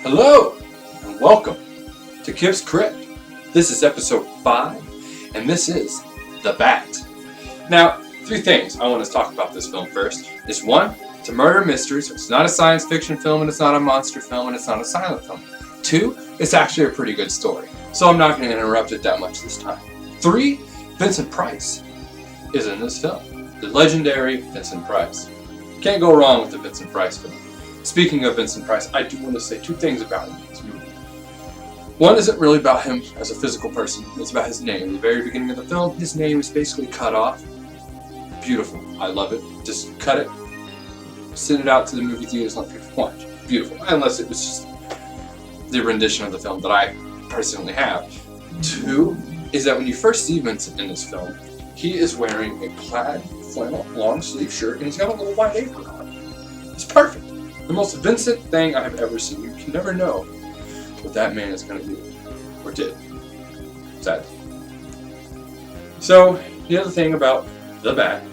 Hello, and welcome to KipsCrypt. This is episode 5, and this is The Bat. Now, 3 things I want to talk about this film first is 1, it's a murder mystery, so it's not a science fiction film, and it's not a monster film, and it's not a silent film. 2, it's actually a pretty good story, so I'm not going to interrupt it that much this time. 3, Vincent Price is in this film. The legendary Vincent Price. Can't go wrong with the Vincent Price film. Speaking of Vincent Price, I do want to say 2 things about him in this movie. 1 isn't really about him as a physical person, it's about his name. At the very beginning of the film, his name is basically cut off. Beautiful. I love it. Just cut it, send it out to the movie theaters, let people watch. Beautiful. Unless it was just the rendition of the film that I personally have. 2 is that when you first see Vincent in this film, he is wearing a plaid flannel long sleeve shirt and he's got a little white apron on. It's perfect. The most Vincent thing I have ever seen. You can never know what that man is going to do or did. Sad. So, the other thing about the bat,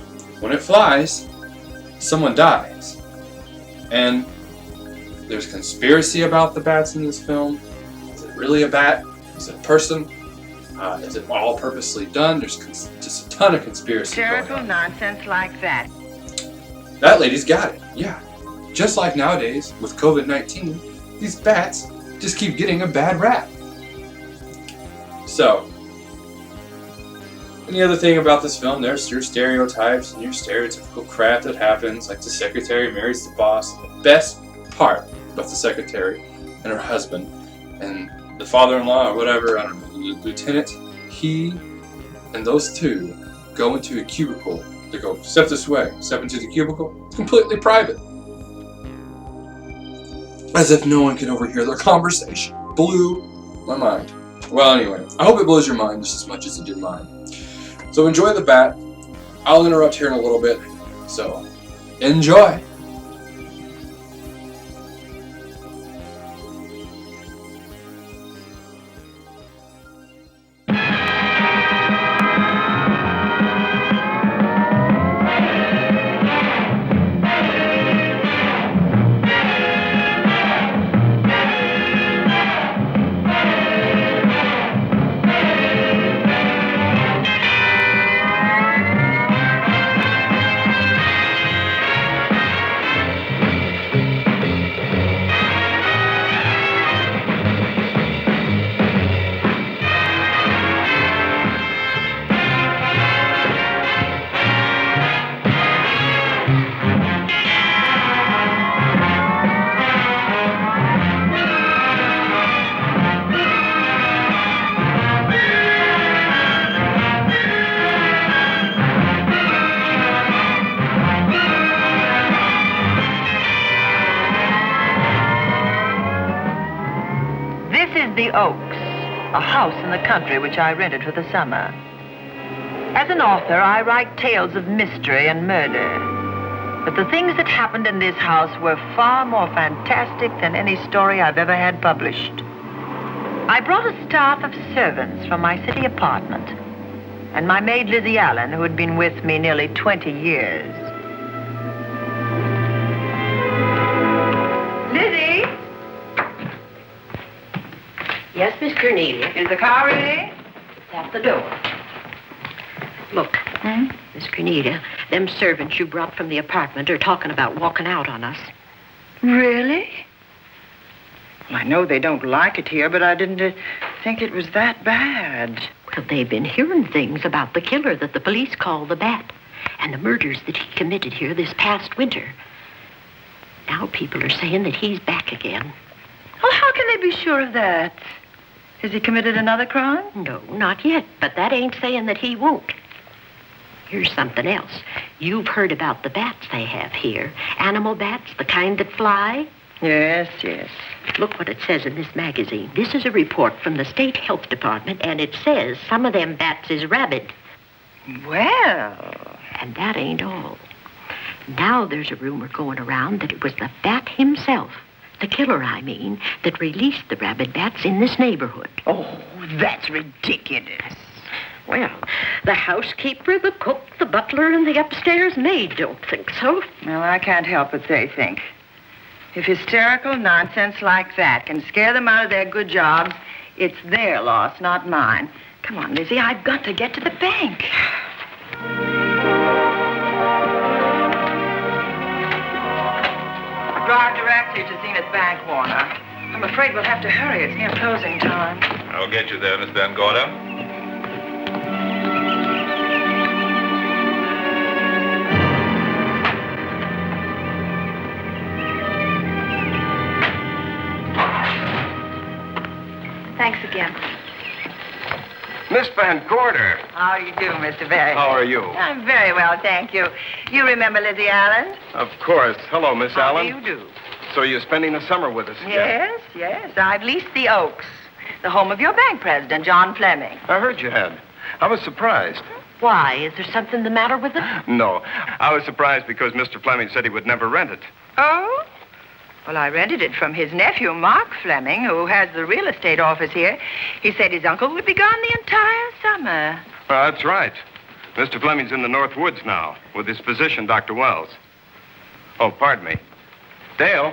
when it flies, someone dies. And there's conspiracy about the bats in this film. Is it really a bat? Is it a person? Is it all purposely done? There's just a ton of conspiracy Terrible going on. nonsense like that. That lady's got it, yeah. Just like nowadays, with COVID-19, these bats just keep getting a bad rap. So, and the other thing about this film, there's your stereotypes and your stereotypical crap that happens, like the secretary marries the boss. The best part about the secretary and her husband and the father-in-law or whatever, I don't know, the lieutenant, he and those 2 go into a cubicle. They go, step this way, step into the cubicle. It's completely private. As if no one can overhear their conversation. Blew my mind. Well, anyway, I hope it blows your mind just as much as it did mine. So enjoy the bat. I'll interrupt here in a little bit. So, enjoy. The Oaks, a house in the country which I rented for the summer. As an author, I write tales of mystery and murder. But the things that happened in this house were far more fantastic than any story I've ever had published. I brought a staff of servants from my city apartment, and my maid Lizzie Allen, who had been with me nearly 20 years. Lizzie? Yes, Miss Cornelia. Is the car ready? It's at the door. Look, Miss Cornelia, them servants you brought from the apartment are talking about walking out on us. Really? Well, I know they don't like it here, but I didn't think it was that bad. Well, they've been hearing things about the killer that the police call the Bat and the murders that he committed here this past winter. Now people are saying that he's back again. Well, how can they be sure of that? Has he committed another crime? No, not yet, but that ain't saying that he won't. Here's something else. You've heard about the bats they have here. Animal bats, the kind that fly. Yes, yes. Look what it says in this magazine. This is a report from the State Health Department, and it says some of them bats is rabid. Well. And that ain't all. Now there's a rumor going around that it was the bat himself, the killer, I mean, that released the rabid bats in this neighborhood. Oh, that's ridiculous. Well, the housekeeper, the cook, the butler, and the upstairs maid don't think so. Well, I can't help but they think. If hysterical nonsense like that can scare them out of their good jobs, it's their loss, not mine. Come on, Lizzie, I've got to get to the bank. Drive directly to Zenith Bank, Warner. I'm afraid we'll have to hurry. It's near closing time. I'll get you there, Miss Van Gorder. Thanks again. Miss Van Gorder. How do you do, Mr. Berry? How are you? I'm very well, thank you. You remember Lizzie Allen? Of course. Hello, Miss Allen. How do you do? So you're spending the summer with us again? Yes, yes. I've leased the Oaks, the home of your bank president, John Fleming. I heard you had. I was surprised. Why? Is there something the matter with it? No. I was surprised because Mr. Fleming said he would never rent it. Oh? Well, I rented it from his nephew, Mark Fleming, who has the real estate office here. He said his uncle would be gone the entire summer. Well, that's right. Mr. Fleming's in the North Woods now with his physician, Dr. Wells. Oh, pardon me. Dale,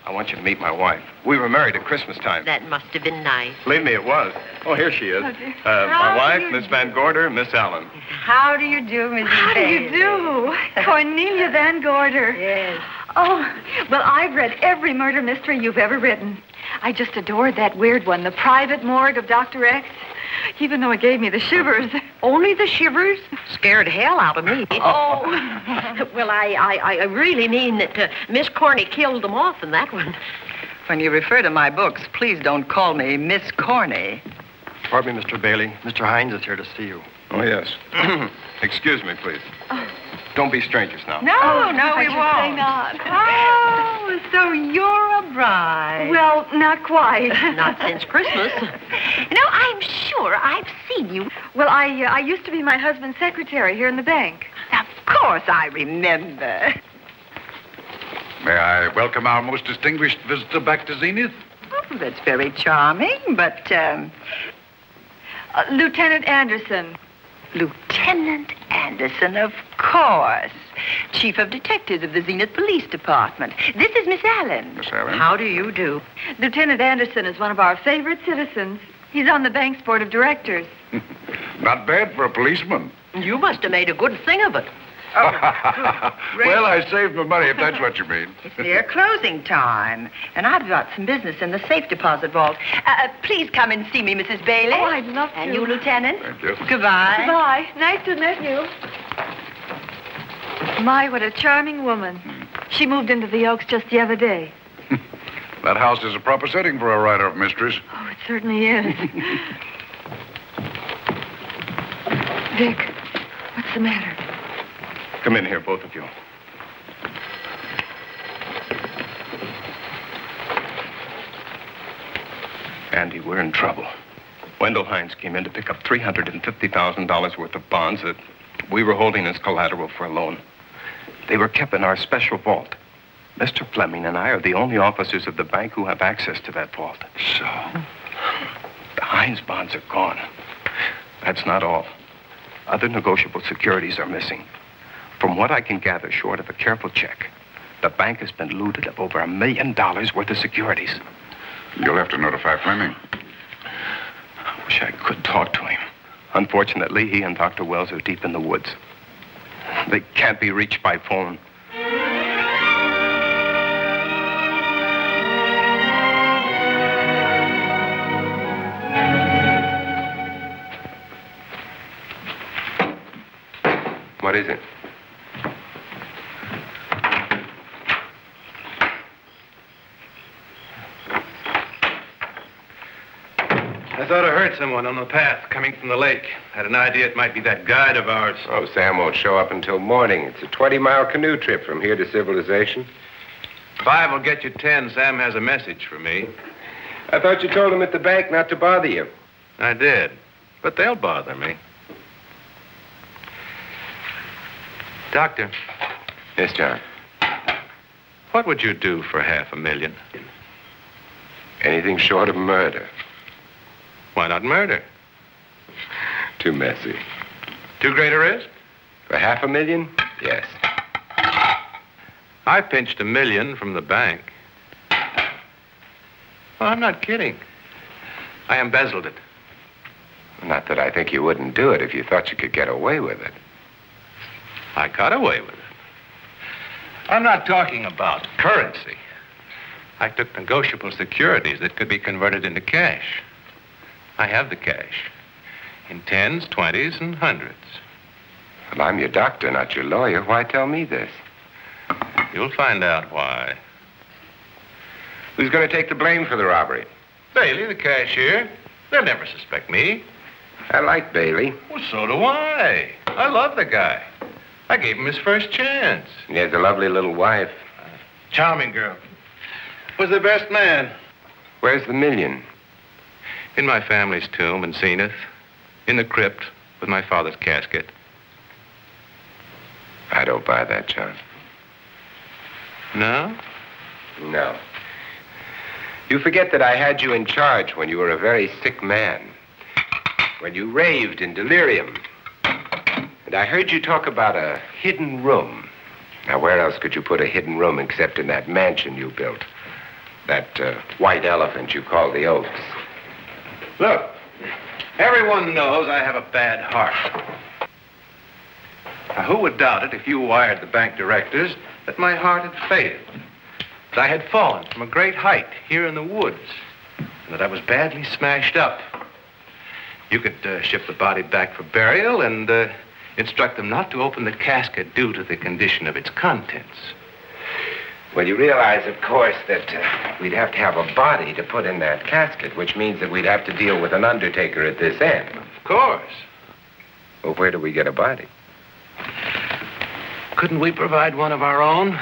I want you to meet my wife. We were married at Christmas time. That must have been nice. Believe me, it was. Oh, here she is. Oh, dear. My How wife, do you Miss Van Gorder, Miss Allen. How do you do, Mrs. How do you Bailey? do? Cornelia Van Gorder. Yes. Oh, well, I've read every murder mystery you've ever written. I just adored that weird one, The Private Morgue of Dr. X, even though it gave me the shivers. Only the shivers? Scared hell out of me. Oh. Well, I really mean that Miss Corney killed them off in that one. When you refer to my books, please don't call me Miss Corney. Pardon me, Mr. Bailey. Mr. Hines is here to see you. Oh, yes. Excuse me, please. Don't be strangers now. No, Oh, no, I we should won't. say not. Oh, so you're a bride. Well, not quite. Not since Christmas. No, I'm sure I've seen you. Well, I used to be my husband's secretary here in the bank. Of course I remember. May I welcome our most distinguished visitor back to Zenith? Oh, that's very charming, but, Lieutenant Anderson. Lieutenant Anderson, of course. Chief of Detectives of the Zenith Police Department. This is Miss Allen. Miss Allen? How do you do? Lieutenant Anderson is one of our favorite citizens. He's on the bank's board of directors. Not bad for a policeman. You must have made a good thing of it. Well, I saved my money, if that's what you mean. It's near closing time, and I've got some business in the safe deposit vault. Please come and see me, Mrs. Bailey. Oh, I'd love to. And you, Lieutenant. Thank you. Goodbye. Goodbye. Nice to meet you. My, what a charming woman. She moved into the Oaks just the other day. That house is a proper setting for a writer of mysteries. Oh, it certainly is. Dick, what's the matter? Come in here, both of you. Andy, we're in trouble. Wendell Hines came in to pick up $350,000 worth of bonds that we were holding as collateral for a loan. They were kept in our special vault. Mr. Fleming and I are the only officers of the bank who have access to that vault. So? The Hines bonds are gone. That's not all. Other negotiable securities are missing. From what I can gather, short of a careful check, the bank has been looted of over $1 million worth of securities. You'll have to notify Fleming. I wish I could talk to him. Unfortunately, he and Dr. Wells are deep in the woods. They can't be reached by phone. What is it? I thought I heard someone on the path coming from the lake. Had an idea it might be that guide of ours. Oh, Sam won't show up until morning. It's a 20-mile canoe trip from here to civilization. 5 will get you 10. Sam has a message for me. I thought you told him at the bank not to bother you. I did, but they'll bother me. Doctor, Yes, John. what would you do for $500,000? Anything short of murder. Why not murder? Too messy. Too great a risk? For $500,000? Yes. I pinched $1 million from the bank. Oh, I'm not kidding. I embezzled it. Not that I think you wouldn't do it if you thought you could get away with it. I got away with it. I'm not talking about currency. I took negotiable securities that could be converted into cash. I have the cash. In 10s, 20s, and 100s. Well, I'm your doctor, not your lawyer. Why tell me this? You'll find out why. Who's going to take the blame for the robbery? Bailey, the cashier. They'll never suspect me. I like Bailey. Well, so do I. I love the guy. I gave him his first chance. He has a lovely little wife. Charming girl. Was the best man. Where's the million? In my family's tomb in Zenith. In the crypt with my father's casket. I don't buy that, John. No? No. You forget that I had you in charge when you were a very sick man. When you raved in delirium. And I heard you talk about a hidden room. Now, where else could you put a hidden room except in that mansion you built? That white elephant you call the Oaks. Look, everyone knows I have a bad heart. Now, who would doubt it if you wired the bank directors that my heart had failed? That I had fallen from a great height here in the woods. And that I was badly smashed up. You could ship the body back for burial and instruct them not to open the casket due to the condition of its contents. Well, you realize, of course, that we'd have to have a body to put in that casket, which means that we'd have to deal with an undertaker at this end. Of course. Well, where do we get a body? Couldn't we provide one of our own?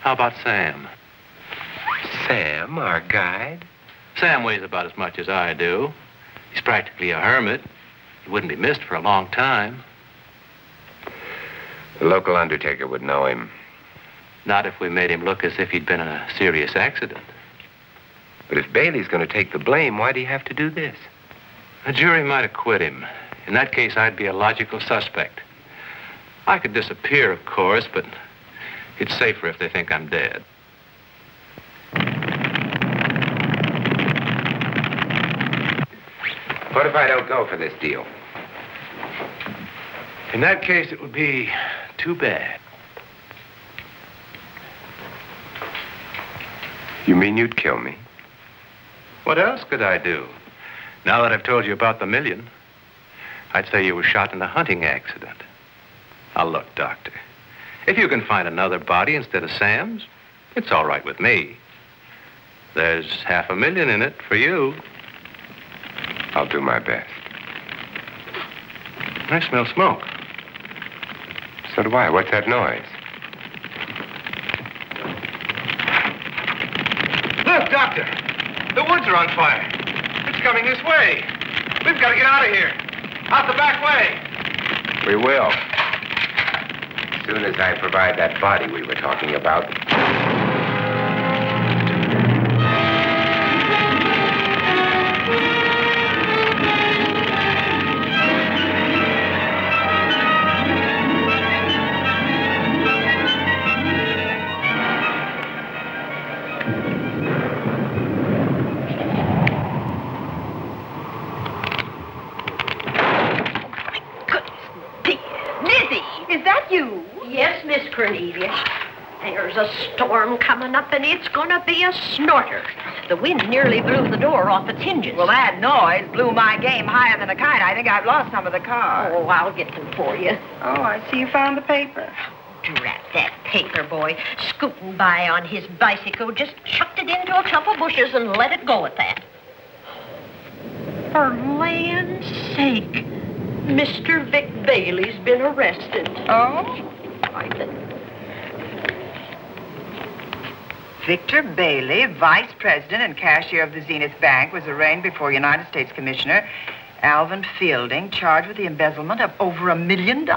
How about Sam? Sam, our guide? Sam weighs about as much as I do. He's practically a hermit. He wouldn't be missed for a long time. The local undertaker would know him. Not if we made him look as if he'd been in a serious accident. But if Bailey's going to take the blame, why'd he have to do this? A jury might acquit him. In that case, I'd be a logical suspect. I could disappear, of course, but it's safer if they think I'm dead. What if I don't go for this deal? In that case, it would be too bad. You mean you'd kill me? What else could I do? Now that I've told you about the million, I'd say you were shot in a hunting accident. Now, look, Doctor, if you can find another body instead of Sam's, it's all right with me. There's $500,000 in it for you. I'll do my best. I smell smoke. So do I. What's that noise? Look, Doctor, the woods are on fire. It's coming this way. We've got to get out of here. Out the back way. We will. As soon as I provide that body we were talking about. Yes, Miss Cornelia. There's a storm coming up, and it's gonna be a snorter. The wind nearly blew the door off its hinges. Well, that noise blew my game higher than a kite. I think I've lost some of the car. Oh, I'll get them for you. Oh, I see you found the paper. Drat that paper boy. Scooting by on his bicycle, just chucked it into a clump of bushes and let it go at that. For land's sake, Mr. Vic Bailey's been arrested. Oh? I think. Victor Bailey, vice president and cashier of the Zenith Bank, was arraigned before United States Commissioner Alvin Fielding, charged with the embezzlement of over $1 million.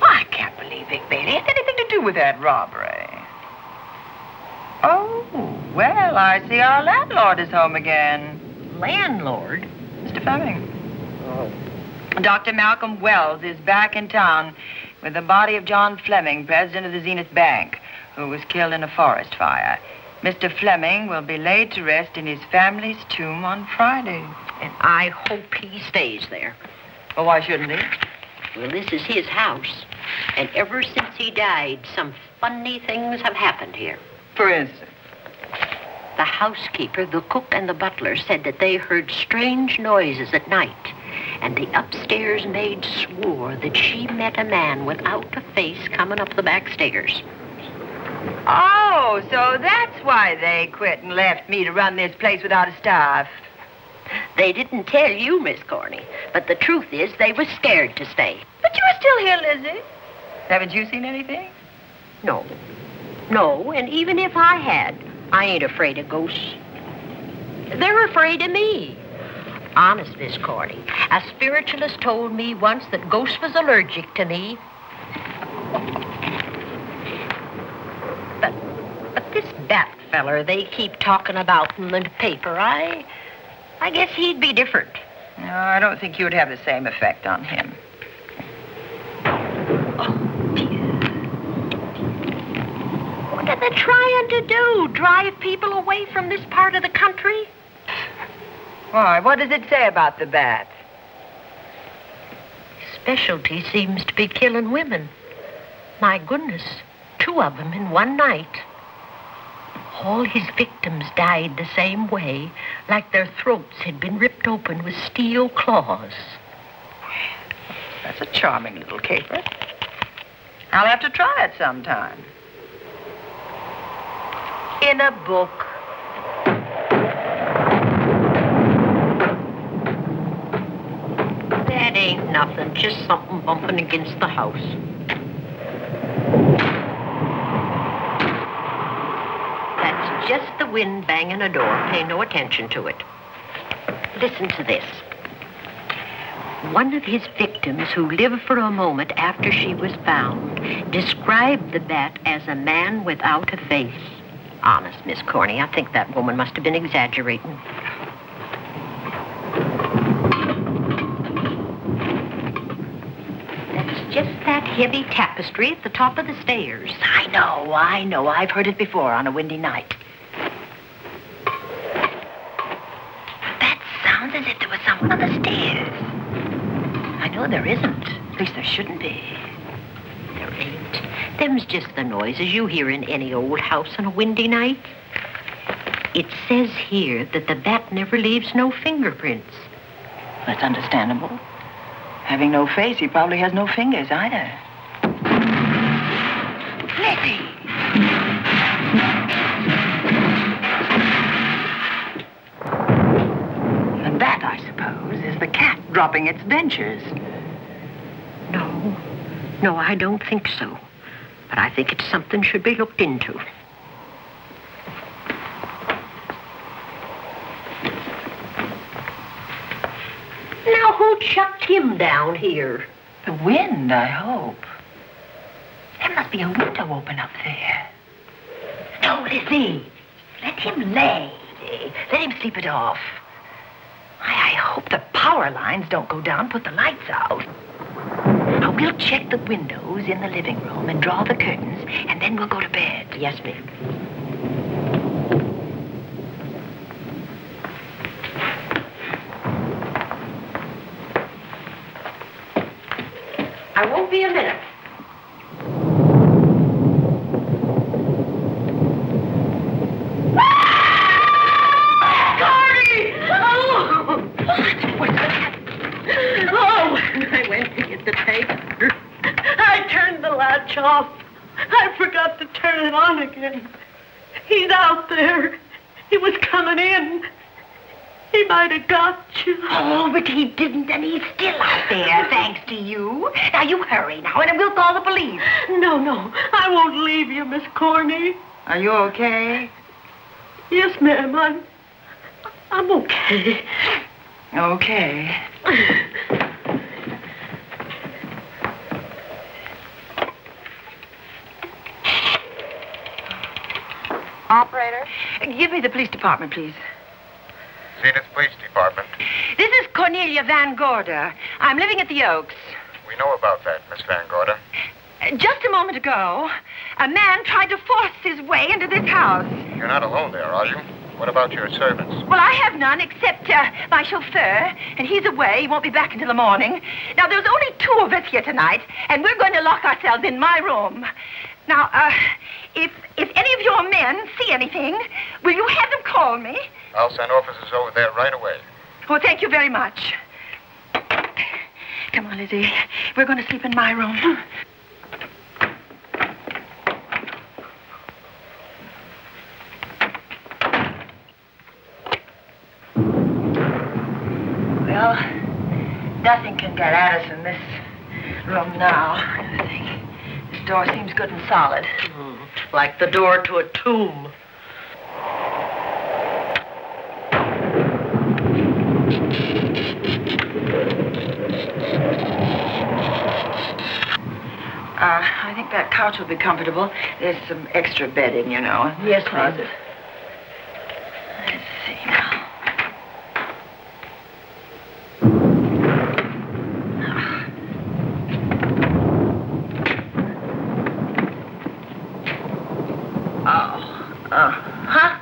I can't believe Vic Bailey had anything to do with that robbery. Oh, well, I see our landlord is home again. Landlord? Mr. Fleming. Oh. Dr. Malcolm Wells is back in town with the body of John Fleming, president of the Zenith Bank, who was killed in a forest fire. Mr. Fleming will be laid to rest in his family's tomb on Friday. And I hope he stays there. Well, why shouldn't he? Well, this is his house. And ever since he died, some funny things have happened here. For instance? The housekeeper, the cook, and the butler said that they heard strange noises at night. And the upstairs maid swore that she met a man without a face coming up the back stairs. Oh, so that's why they quit and left me to run this place without a staff. They didn't tell you, Miss Corney, but the truth is they were scared to stay. But you were still here, Lizzie. Haven't you seen anything? No. No, and even if I had, I ain't afraid of ghosts. They're afraid of me. Honest, Miss Corney, a spiritualist told me once that ghosts was allergic to me. But this Bat feller they keep talking about in the paper, I guess he'd be different. No, I don't think you would have the same effect on him. Oh, dear. What are they trying to do? Drive people away from this part of the country? Why, what does it say about the Bat? Specialty seems to be killing women. My goodness, 2 of them in one night. All his victims died the same way, like their throats had been ripped open with steel claws. That's a charming little caper. I'll have to try it sometime. In a book. That ain't nothing, just something bumping against the house. That's just the wind banging a door. Pay no attention to it. Listen to this. One of his victims who lived for a moment after she was found described the Bat as a man without a face. Honest, Miss Corney, I think that woman must have been exaggerating. That's just that heavy tapestry at the top of the stairs. I know. I've heard it before on a windy night. That sounds as if there was someone on the stairs. I know there isn't. At least there shouldn't be. There ain't. Them's just the noises you hear in any old house on a windy night. It says here that the Bat never leaves no fingerprints. That's understandable. Having no face, he probably has no fingers either. Lizzie! And that, I suppose, is the cat dropping its dentures. No, I don't think so. But I think it's something should be looked into. Now, who chucked him down here? The wind, I hope. There must be a window open up there. No, Lizzie. Let him lay. Let him sleep it off. I hope the power lines don't go down, put the lights out. Now, we'll check the windows in the living room and draw the curtains, and then we'll go to bed. Yes, ma'am. I won't be a minute. Corey! Oh! What's that? Oh, when I went to get the tape, I turned the latch off. I forgot to turn it on again. He's out there. He was coming in. He might have got you. Oh, but he didn't, and he's still out there, thanks to you. Now, you hurry now, and we'll call the police. No, I won't leave you, Miss Corney. Are you okay? Yes, ma'am, I'm okay. Okay. Operator? Give me the police department, please. Zenith Police Department. This is Cornelia Van Gorder. I'm living at the Oaks. We know about that, Miss Van Gorder. Just a moment ago, a man tried to force his way into this house. You're not alone there, are you? What about your servants? Well, I have none except my chauffeur, and he's away. He won't be back until the morning. Now, there's only 2 of us here tonight, and we're going to lock ourselves in my room. Now, if any of your men see anything, will you have them call me? I'll send officers over there right away. Well, thank you very much. Come on, Lizzie. We're going to sleep in my room. Well, nothing can get at us in this room now. I think this door seems good and solid. Like the door to a tomb. I think that couch will be comfortable. There's some extra bedding, you know. Yes, please. Let's see now. Huh?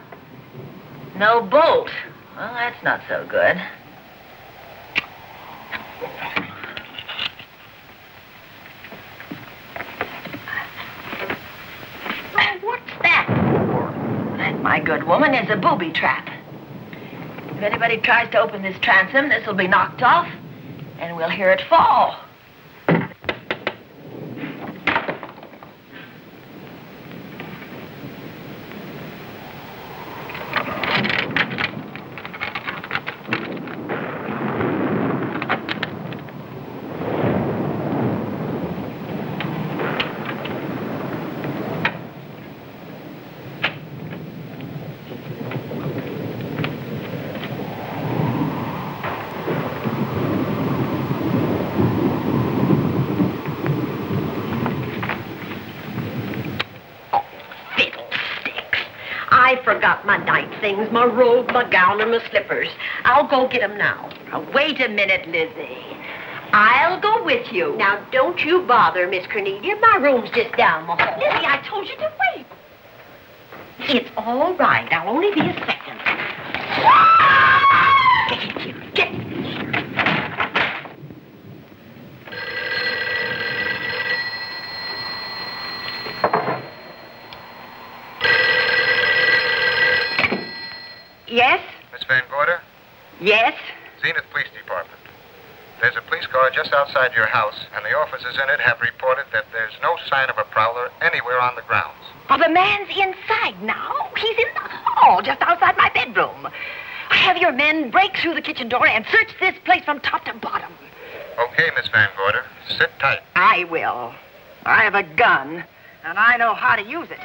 No bolt. Well, that's not so good. Oh, what's that for? That, my good woman, is a booby trap. If anybody tries to open this transom, this will be knocked off, and we'll hear it fall. I forgot my night things, my robe, my gown, and my slippers. I'll go get them now. Now, wait a minute, Lizzie. I'll go with you. Now, don't you bother, Miss Cornelia. My room's just down the hall. Lizzie, I told you to wait. It's all right. I'll only be a second. Get in here. Get in here. Yes? Miss Van Gorder? Yes? Zenith Police Department. There's a police car just outside your house, and the officers in it have reported that there's no sign of a prowler anywhere on the grounds. Oh, the man's inside now. He's in the hall, just outside my bedroom. Have your men break through the kitchen door and search this place from top to bottom. Okay, Miss Van Gorder. Sit tight. I will. I have a gun, and I know how to use it.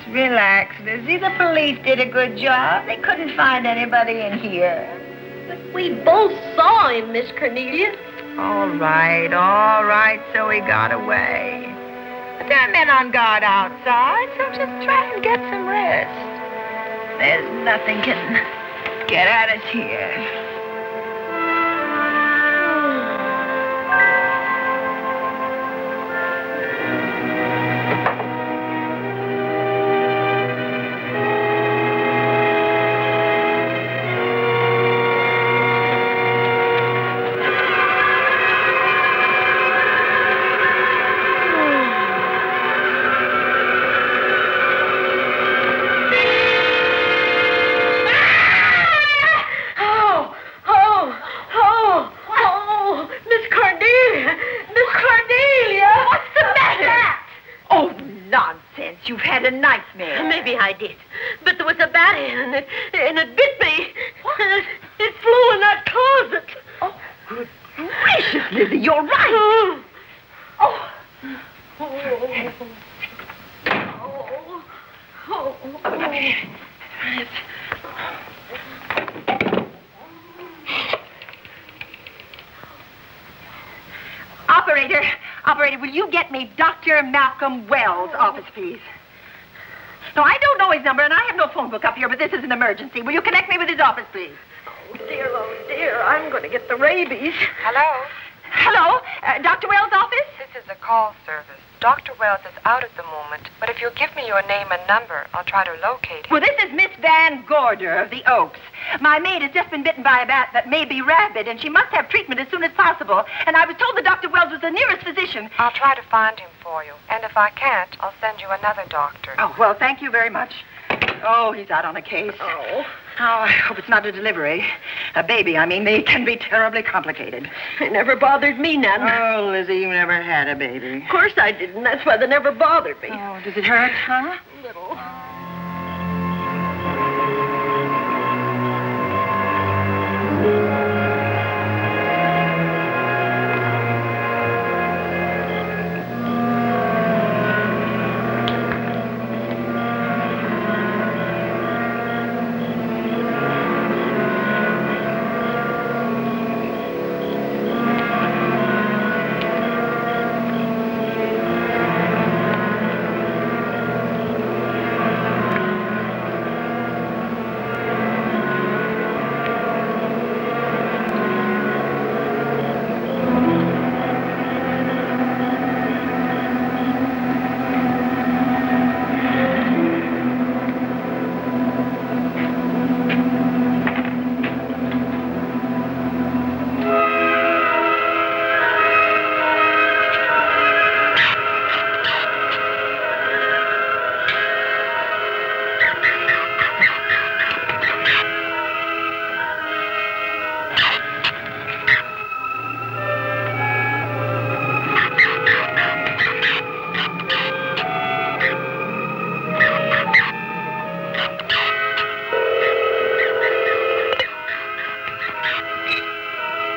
Relax, Lizzie. The police did a good job. They couldn't find anybody in here. But we both saw him, Miss Cornelia. All right, so he got away. But there are men on guard outside, so just try and get some rest. There's nothing can get at us here. You've had a nightmare. Maybe I did. But there was a bat in it, and it bit me. It flew in that closet. Oh, good gracious, Lizzie, you're right. Oh. Operator, will you get me Dr. Malcolm Wells' office, please? No, I don't know know his number, and I have no phone book up here, but this is an emergency. Will you connect me with his office, please? Oh, dear, I'm going to get the rabies. Hello? Hello? Dr. Wells' office? This is the call service. Dr. Wells is out at the moment, but if you'll give me your name and number, I'll try to locate him. Well, this is Miss Van Gorder of the Oaks. My maid has just been bitten by a bat that may be rabid, and she must have treatment as soon as possible. And I was told that Dr. Wells was the nearest physician. I'll try to find him for you, and if I can't, I'll send you another doctor. Oh, well, thank you very much. Oh, he's out on a case. Oh. Oh, I hope it's not a delivery. A baby, I mean, they can be terribly complicated. It never bothered me none. Oh, Lizzie, you never had a baby. Of course I didn't. That's why they never bothered me. Oh, does it hurt, huh? Little.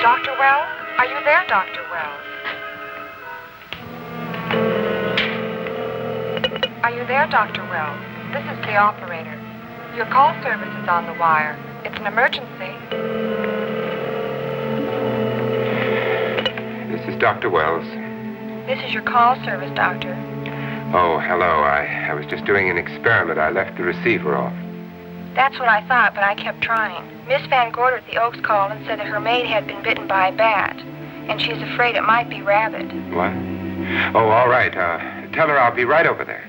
Dr. Wells? Are you there, Dr. Wells? Are you there, Dr. Wells? This is the operator. Your call service is on the wire. It's an emergency. This is Dr. Wells. This is your call service, Doctor. Oh, hello. I was just doing an experiment. I left the receiver off. That's what I thought, but I kept trying. Miss Van Gorder at the Oaks called and said that her maid had been bitten by a bat, and she's afraid it might be rabid. What? Oh, all right. Tell her I'll be right over there.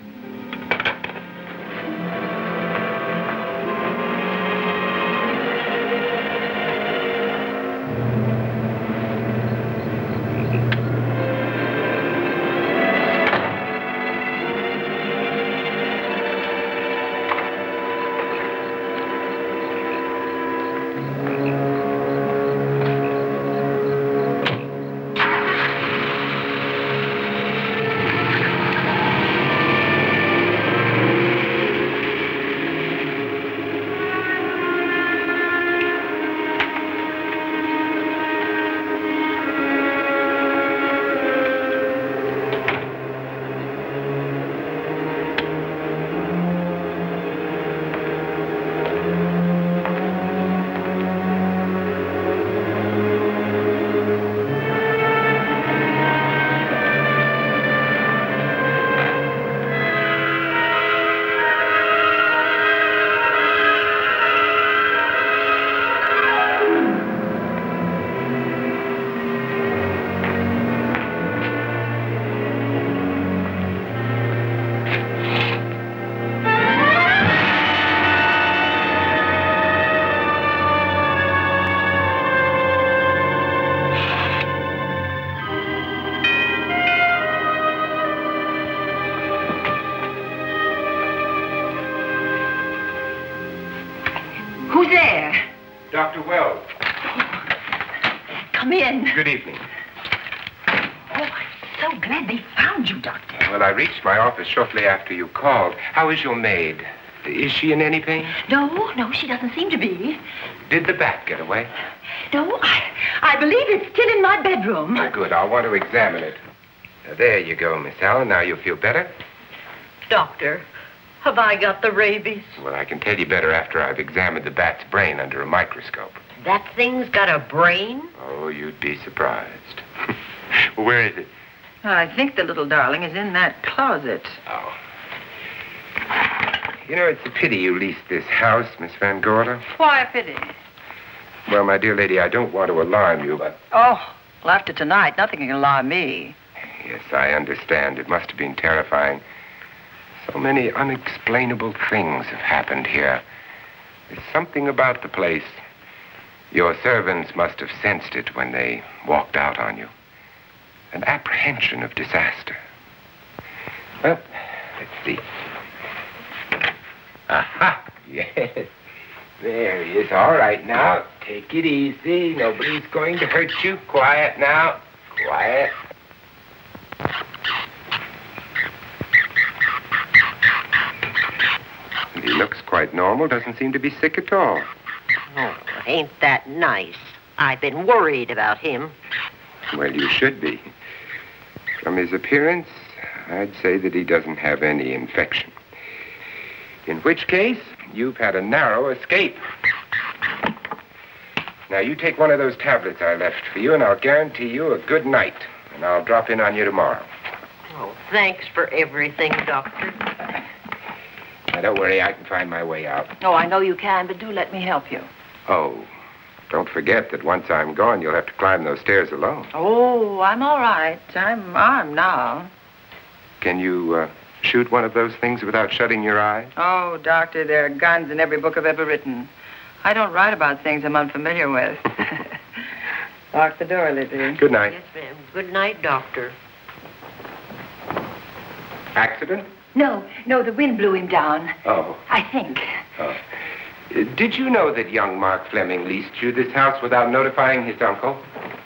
Who's there? Dr. Wells. Come in. Good evening. Oh, I'm so glad they found you, Doctor. Well, I reached my office shortly after you called. How is your maid? Is she in any pain? No, she doesn't seem to be. Did the bat get away? No, I believe it's still in my bedroom. Oh, good. I'll want to examine it. There you go, Miss Allen. Now you feel better? Doctor, have I got the rabies? Well, I can tell you better after I've examined the bat's brain under a microscope. That thing's got a brain? Oh, you'd be surprised. Where is it? I think the little darling is in that closet. Oh. You know, it's a pity you leased this house, Miss Van Gorder. Why a pity? Well, my dear lady, I don't want to alarm you, but... Oh, well, after tonight, nothing can alarm me. Yes, I understand. It must have been terrifying. So many unexplainable things have happened here. There's something about the place. Your servants must have sensed it when they walked out on you. An apprehension of disaster. Well, let's see. Aha! Yes. There he is. All right, now. Take it easy. Nobody's going to hurt you. Quiet now. Quiet. And he looks quite normal. Doesn't seem to be sick at all. Oh, ain't that nice? I've been worried about him. Well, you should be. From his appearance, I'd say that he doesn't have any infection. In which case, you've had a narrow escape. Now, you take one of those tablets I left for you, and I'll guarantee you a good night. And I'll drop in on you tomorrow. Oh, thanks for everything, Doctor. Now, don't worry, I can find my way out. Oh, I know you can, but do let me help you. Oh, don't forget that once I'm gone, you'll have to climb those stairs alone. Oh, I'm all right. I'm armed now. Can you shoot one of those things without shutting your eyes? Oh, Doctor, there are guns in every book I've ever written. I don't write about things I'm unfamiliar with. Lock the door, Lizzie. Good night. Yes, ma'am. Good night, Doctor. Accident? No, the wind blew him down. Oh. I think. Oh. Did you know that young Mark Fleming leased you this house without notifying his uncle?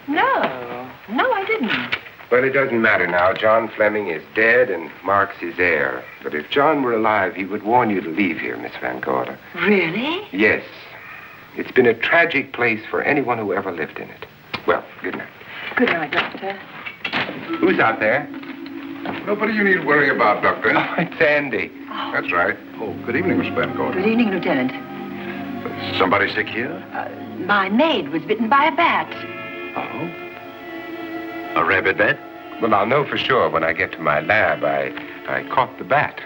No, I didn't. Well, it doesn't matter now. John Fleming is dead and Mark's his heir. But if John were alive, he would warn you to leave here, Miss Van Gorder. Really? Yes. It's been a tragic place for anyone who ever lived in it. Well, good night. Good night, Doctor. Who's out there? Nobody you need worry about, Doctor. Oh, it's Andy. That's right. Oh, good evening, Miss Van Gorder. Good evening, Lieutenant. Somebody sick here? My maid was bitten by a bat. Oh? A rabid bat? Well, I'll know for sure when I get to my lab. I caught the bat.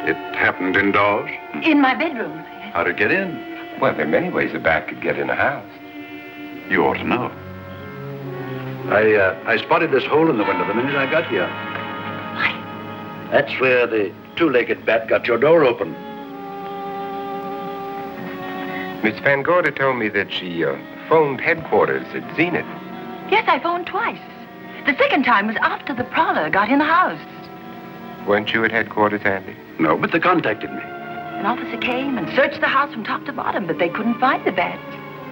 It happened indoors? In my bedroom. How'd it get in? Well, there are many ways a bat could get in a house. You ought to know. I spotted this hole in the window the minute I got here. What? That's where the two-legged bat got your door open. Miss Van Gorder told me that she phoned headquarters at Zenith. Yes, I phoned twice. The second time was after the prowler got in the house. Weren't you at headquarters, Andy? No, but they contacted me. An officer came and searched the house from top to bottom, but they couldn't find the bat.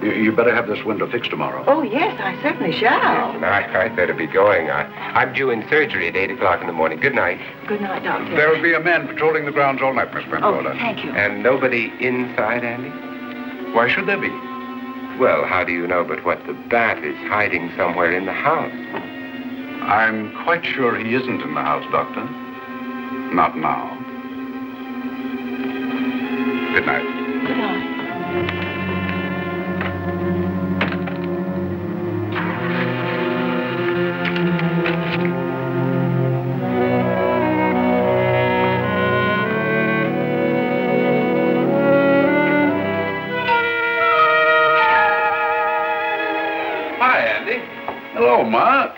You better have this window fixed tomorrow. Oh, yes, I certainly shall. Yes, I'd better be going. I'm due in surgery at 8 o'clock in the morning. Good night. Good night, Doctor. There'll be a man patrolling the grounds all night, Miss Van Gorder. Thank you. And nobody inside, Andy? Why should there be? Well, how do you know but what the bat is hiding somewhere in the house? I'm quite sure he isn't in the house, Doctor. Not now. Good night. Good night. Hello, Mark.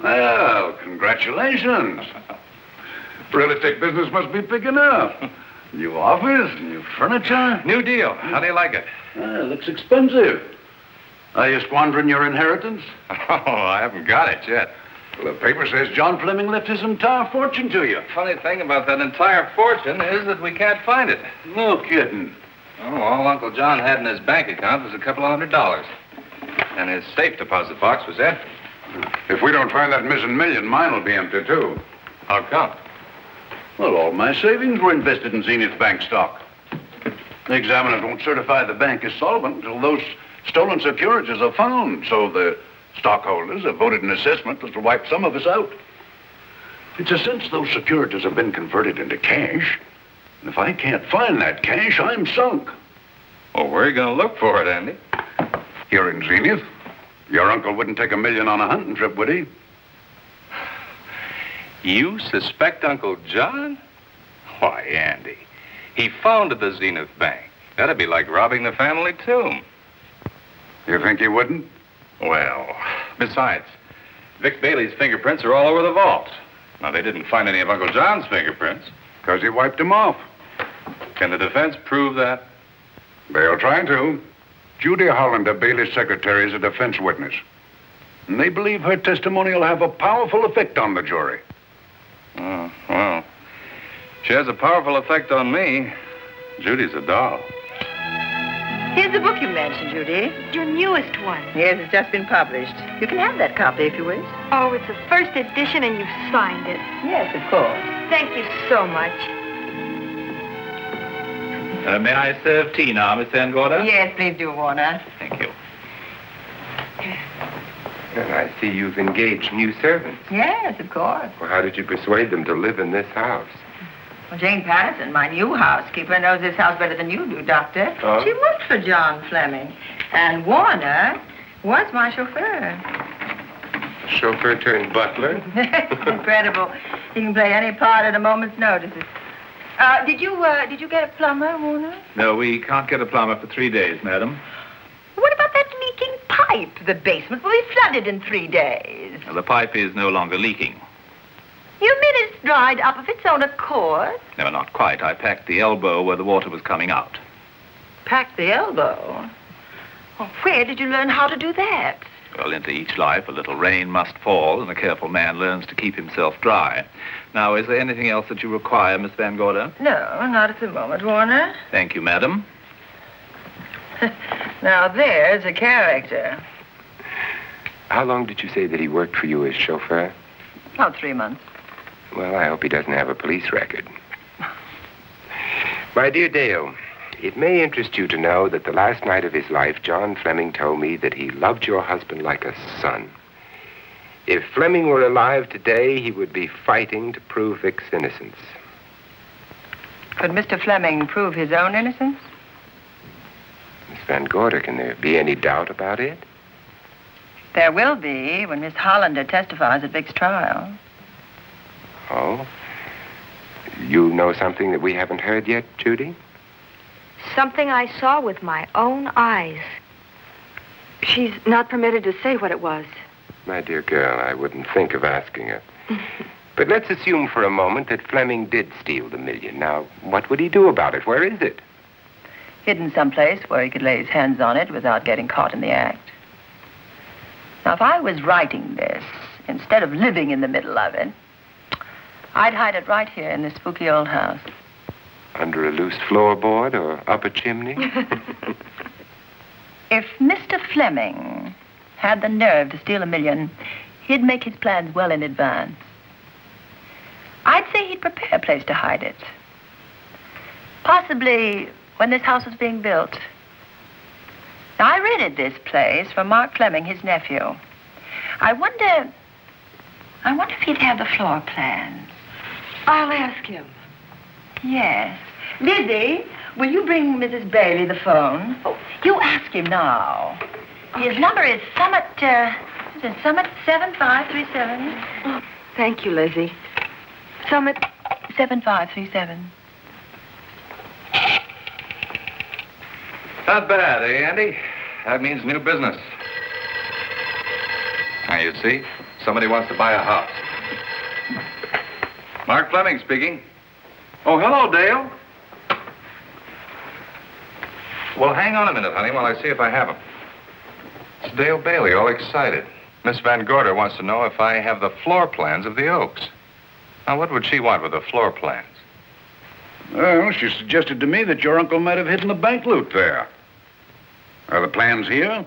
Well, congratulations. Real estate business must be picking up. New office, new furniture. New deal. How do you like it? Looks expensive. Are you squandering your inheritance? Oh, I haven't got it yet. Well, the paper says John Fleming left his entire fortune to you. Funny thing about that entire fortune is that we can't find it. No kidding. Oh, all Uncle John had in his bank account was a couple of $100. And his safe deposit box was empty. If we don't find that missing million, mine will be empty, too. How come? Well, all my savings were invested in Zenith Bank stock. The examiners won't certify the bank is solvent until those stolen securities are found. So the stockholders have voted an assessment that will wipe some of us out. It's a since those securities have been converted into cash. And if I can't find that cash, I'm sunk. Well, where are you going to look for it, Andy? Here in Zenith. Your uncle wouldn't take $1 million on a hunting trip, would he? You suspect Uncle John? Why, Andy, he phoned to the Zenith Bank. That'd be like robbing the family tomb. You think he wouldn't? Well, besides, Vic Bailey's fingerprints are all over the vault. Now, they didn't find any of Uncle John's fingerprints. Because he wiped them off. Can the defense prove that? They'll try to. Judy Hollander, Bailey's secretary, is a defense witness. And they believe her testimony will have a powerful effect on the jury. Oh, well, she has a powerful effect on me. Judy's a doll. Here's the book you mentioned, Judy. Your newest one. Yes, it's just been published. You can have that copy if you wish. Oh, it's the first edition and you've signed it. Yes, of course. Thank you so much. May I serve tea now, Miss Van Gorder? Yes, please do, Warner. Thank you. Well, I see you've engaged new servants. Yes, of course. Well, how did you persuade them to live in this house? Well, Jane Patterson, my new housekeeper, knows this house better than you do, Doctor. Oh? She worked for John Fleming. And Warner was my chauffeur. Chauffeur turned butler? Incredible. He can play any part at a moment's notice. Did you get a plumber, Warner? No, we can't get a plumber for 3 days, madam. What about that leaking pipe? The basement will be flooded in 3 days. Well, the pipe is no longer leaking. You mean it's dried up of its own accord? No, not quite. I packed the elbow where the water was coming out. Packed the elbow? Well, where did you learn how to do that? Well, into each life, a little rain must fall, and a careful man learns to keep himself dry. Now, is there anything else that you require, Miss Van Gorder? No, not at the moment, Warner. Thank you, madam. Now, there's a character. How long did you say that he worked for you as chauffeur? About 3 months. Well, I hope he doesn't have a police record. My dear Dale, it may interest you to know that the last night of his life, John Fleming told me that he loved your husband like a son. If Fleming were alive today, he would be fighting to prove Vic's innocence. Could Mr. Fleming prove his own innocence? Miss Van Gorder, can there be any doubt about it? There will be when Miss Hollander testifies at Vic's trial. Oh? You know something that we haven't heard yet, Judy? Something I saw with my own eyes. She's not permitted to say what it was. My dear girl, I wouldn't think of asking her. But let's assume for a moment that Fleming did steal the $1 million. Now, what would he do about it? Where is it? Hidden someplace where he could lay his hands on it without getting caught in the act. Now, if I was writing this, instead of living in the middle of it, I'd hide it right here in this spooky old house. Under a loose floorboard or up a chimney? If Mr. Fleming had the nerve to steal $1 million, he'd make his plans well in advance. I'd say he'd prepare a place to hide it. Possibly when this house was being built. Now, I rented this place from Mark Fleming, his nephew. I wonder if he'd have the floor plans. I'll ask him. Yes. Lizzie, will you bring Mrs. Bailey the phone? Oh, you ask him now. His number is Summit 7537. Oh, thank you, Lizzie. Summit 7537. Not bad, eh, Andy? That means new business. Now, you see, somebody wants to buy a house. Mark Fleming speaking. Oh, hello, Dale. Well, hang on a minute, honey, while I see if I have him. It's Dale Bailey, all excited. Miss Van Gorder wants to know if I have the floor plans of the Oaks. Now, what would she want with the floor plans? Well, she suggested to me that your uncle might have hidden the bank loot there. Are the plans here?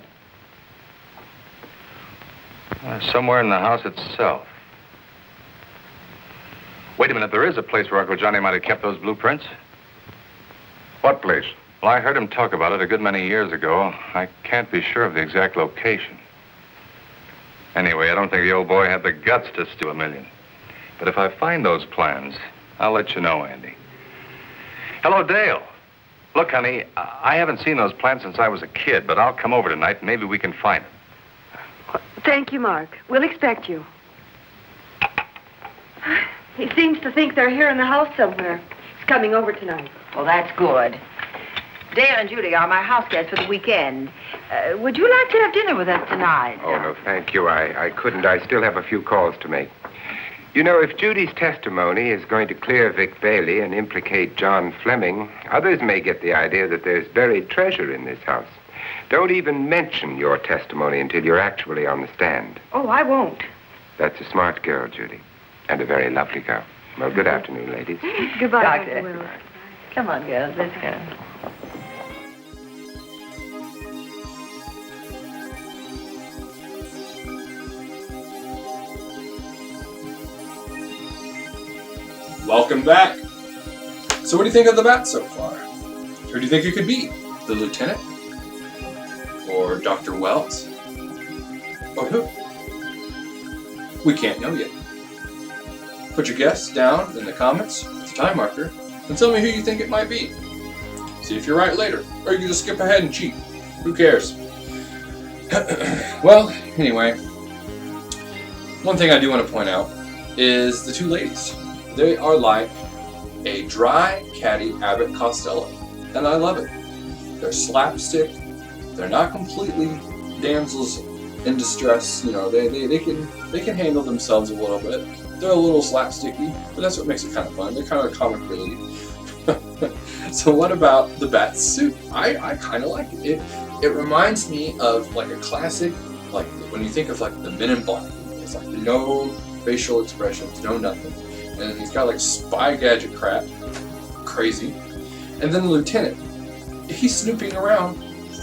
Somewhere in the house itself. Wait a minute, there is a place where Uncle Johnny might have kept those blueprints. What place? Well, I heard him talk about it a good many years ago. I can't be sure of the exact location. Anyway, I don't think the old boy had the guts to steal $1 million. But if I find those plans, I'll let you know, Andy. Hello, Dale. Look, honey, I haven't seen those plans since I was a kid, but I'll come over tonight and maybe we can find them. Thank you, Mark. We'll expect you. He seems to think they're here in the house somewhere. coming over tonight. Well, that's good. Dale and Judy are my house guests for the weekend. Would you like to have dinner with us tonight? Oh, no, thank you. I couldn't. I still have a few calls to make. You know, if Judy's testimony is going to clear Vic Bailey and implicate John Fleming, others may get the idea that there's buried treasure in this house. Don't even mention your testimony until you're actually on the stand. Oh, I won't. That's a smart girl, Judy, and a very lovely girl. Well, good afternoon, ladies. Goodbye, Doctor. Dr. Willis. Come on, girls, let's go. Welcome back. So what do you think of the bat so far? Who do you think it could be? The lieutenant? Or Dr. Wells? Or who? We can't know yet. Put your guess down in the comments with the time marker and tell me who you think it might be. See if you're right later, or you can just skip ahead and cheat. Who cares? Well, anyway, one thing I do want to point out is the two ladies. They are like a dry, catty Abbott Costello, and I love it. They're slapstick. They're not completely damsels in distress. You know, they can handle themselves a little bit. They're a little slapsticky, but that's what makes it kind of fun. They're kind of comic relief. So what about the bat suit? I kind of like it. It reminds me of like a classic, like when you think of like the Men in Black. It's like no facial expressions, no nothing. And he's got like spy gadget crap. Crazy. And then the lieutenant, he's snooping around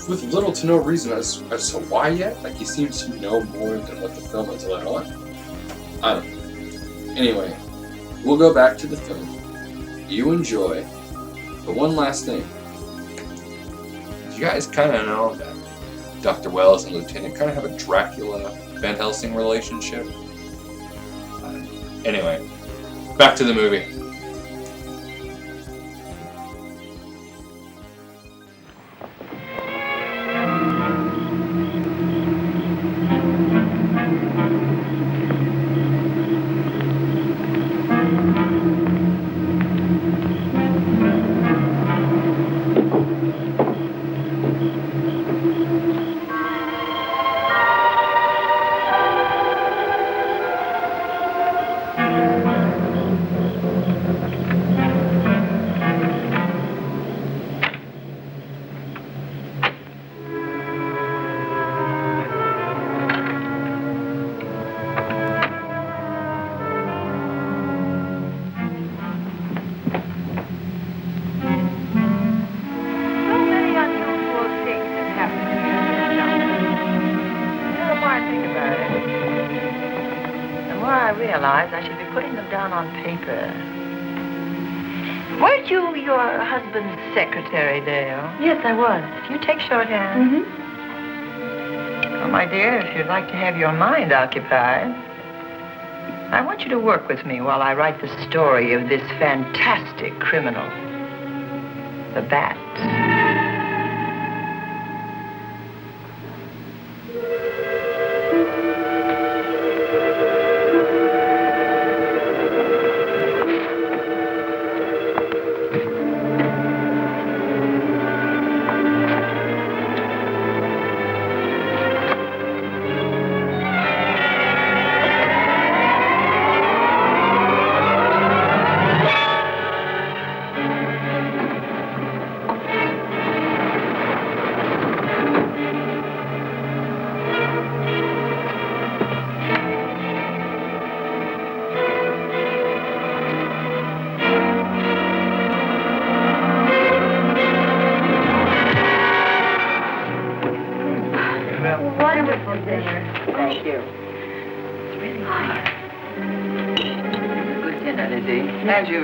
with little to no reason as to why yet. Like he seems to know more than what the film has let on. I don't know. Anyway, we'll go back to the film. You enjoy. But one last thing. You guys kind of know that Dr. Wells and Lieutenant kind of have a Dracula Van Helsing relationship. Anyway, back to the movie. I should be putting them down on paper. Weren't you your husband's secretary, Dale? Yes, I was. You take shorthand? Mm-hmm. Well, my dear, if you'd like to have your mind occupied, I want you to work with me while I write the story of this fantastic criminal, the Bat.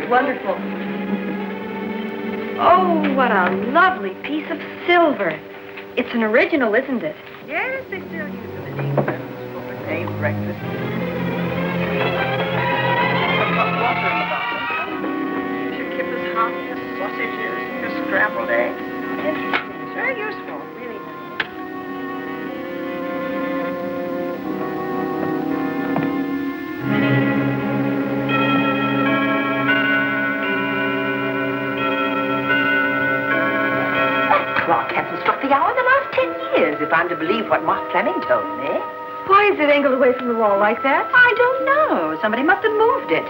Wonderful. Oh, what a lovely piece of silver. It's an original, isn't it? Yes, they still use them in England for a day's breakfast. I've got water in the bottom. Should keep us hot, your sausages, your scrambled eggs. Interesting. It's very useful, really. almost 10 years, if I'm to believe what Mark Fleming told me. Why is it angled away from the wall like that? I don't know. Somebody must have moved it.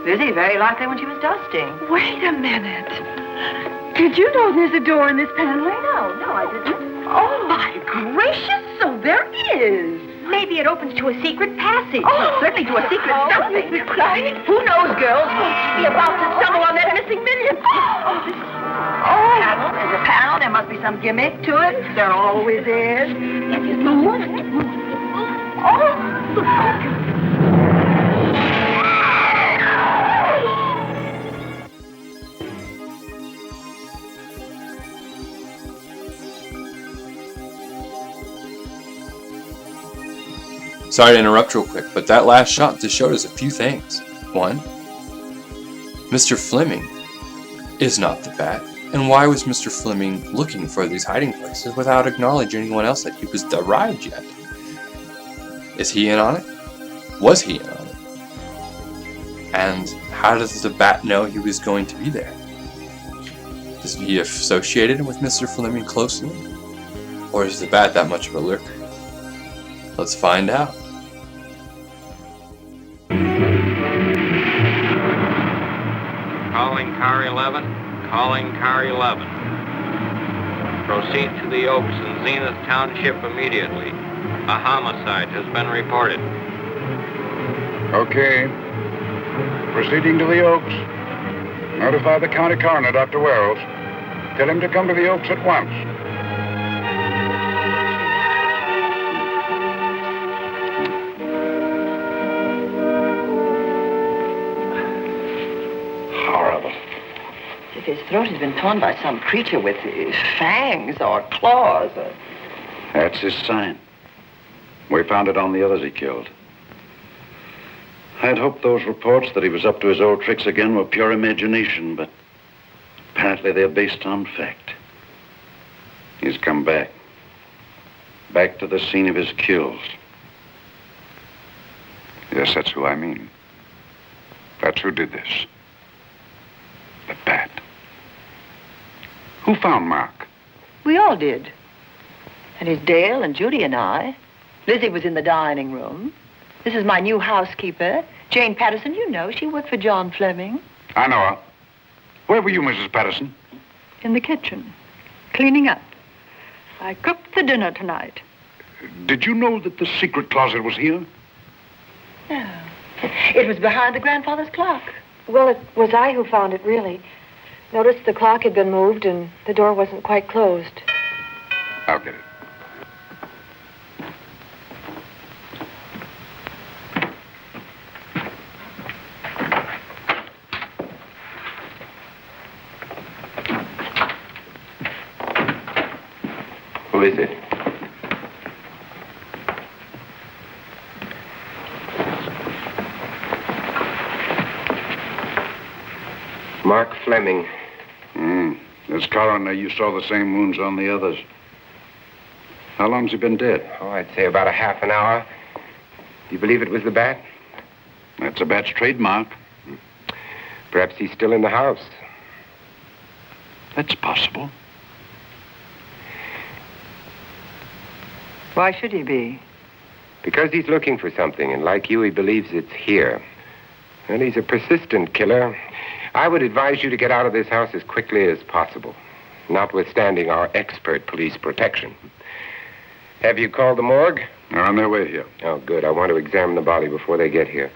Lizzie very likely when she was dusting. Wait a minute. Did you know there's a door in this paneling? No, I didn't. Oh, my gracious, so there is. Maybe it opens to a secret passage. Oh, certainly to a secret something. Who knows, girls? We'll be about to stumble on that missing million. Panel, there's a panel. There must be some gimmick to it. There always is. Sorry to interrupt real quick, but that last shot just showed us a few things. One, Mr. Fleming is not the Bat. And why was Mr. Fleming looking for these hiding places without acknowledging anyone else that he was arrived yet? Is he in on it? Was he in on it? And how does the Bat know he was going to be there? Is he associated with Mr. Fleming closely? Or is the Bat that much of a lurker? Let's find out. Calling car 11. Calling car 11. Proceed to the Oaks in Zenith Township immediately. A homicide has been reported. Okay. Proceeding to the Oaks. Notify the county coroner, Dr. Wells. Tell him to come to the Oaks at once. His throat has been torn by some creature with fangs or claws. That's his sign. We found it on the others he killed. I'd hoped those reports that he was up to his old tricks again were pure imagination, but apparently they're based on fact. He's come back. Back to the scene of his kills. Yes, that's who I mean. That's who did this. The Bat. Who found Mark? We all did. And it's Dale and Judy and I. Lizzie was in the dining room. This is my new housekeeper, Jane Patterson. You know, she worked for John Fleming. I know her. Where were you, Mrs. Patterson? In the kitchen, cleaning up. I cooked the dinner tonight. Did you know that the secret closet was here? No. It was behind the grandfather's clock. Well, it was I who found it, really. Noticed the clock had been moved and the door wasn't quite closed. I'll get it. Who is it? Mark Fleming. As coroner, you saw the same wounds on the others. How long's he been dead? Oh, I'd say about a half an hour. Do you believe it was the Bat? That's a Bat's trademark. Perhaps he's still in the house. That's possible. Why should he be? Because he's looking for something, and like you, he believes it's here. And he's a persistent killer. I would advise you to get out of this house as quickly as possible, notwithstanding our expert police protection. Have you called the morgue? They're on their way here. Oh, good. I want to examine the body before they get here.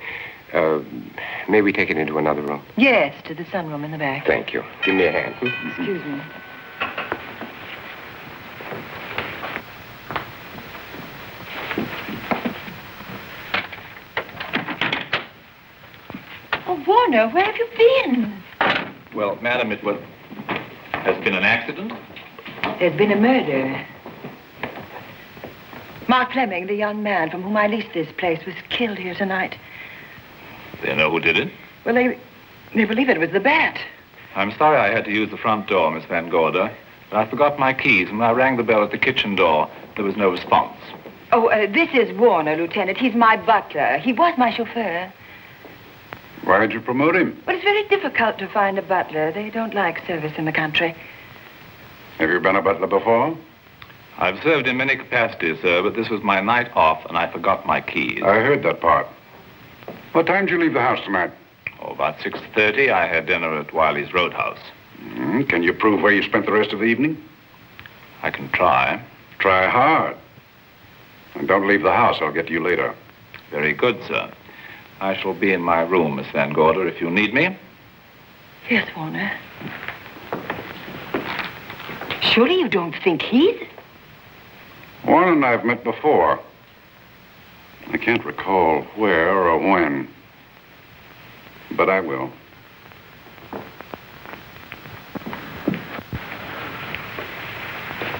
May we take it into another room? Yes, to the sunroom in the back. Thank you. Give me a hand. Excuse me. Oh, Warner, where have you been? Well, madam, it has been an accident. There's been a murder. Mark Fleming, the young man from whom I leased this place, was killed here tonight. They know who did it? Well, they believe it was the Bat. I'm sorry I had to use the front door, Miss Van Gorder, but I forgot my keys, and when I rang the bell at the kitchen door, there was no response. Oh, this is Warner, Lieutenant. He's my butler. He was my chauffeur. Why did you promote him? Well, it's very difficult to find a butler. They don't like service in the country. Have you been a butler before? I've served in many capacities, sir, but this was my night off, and I forgot my keys. I heard that part. What time did you leave the house tonight? Oh, about 6:30. I had dinner at Wiley's Roadhouse. Can you prove where you spent the rest of the evening? I can try. Try hard. And don't leave the house. I'll get to you later. Very good, sir. I shall be in my room, Miss Van Gorder, if you need me. Yes, Warner. Surely you don't think he's... Warren and I have met before. I can't recall where or when, but I will.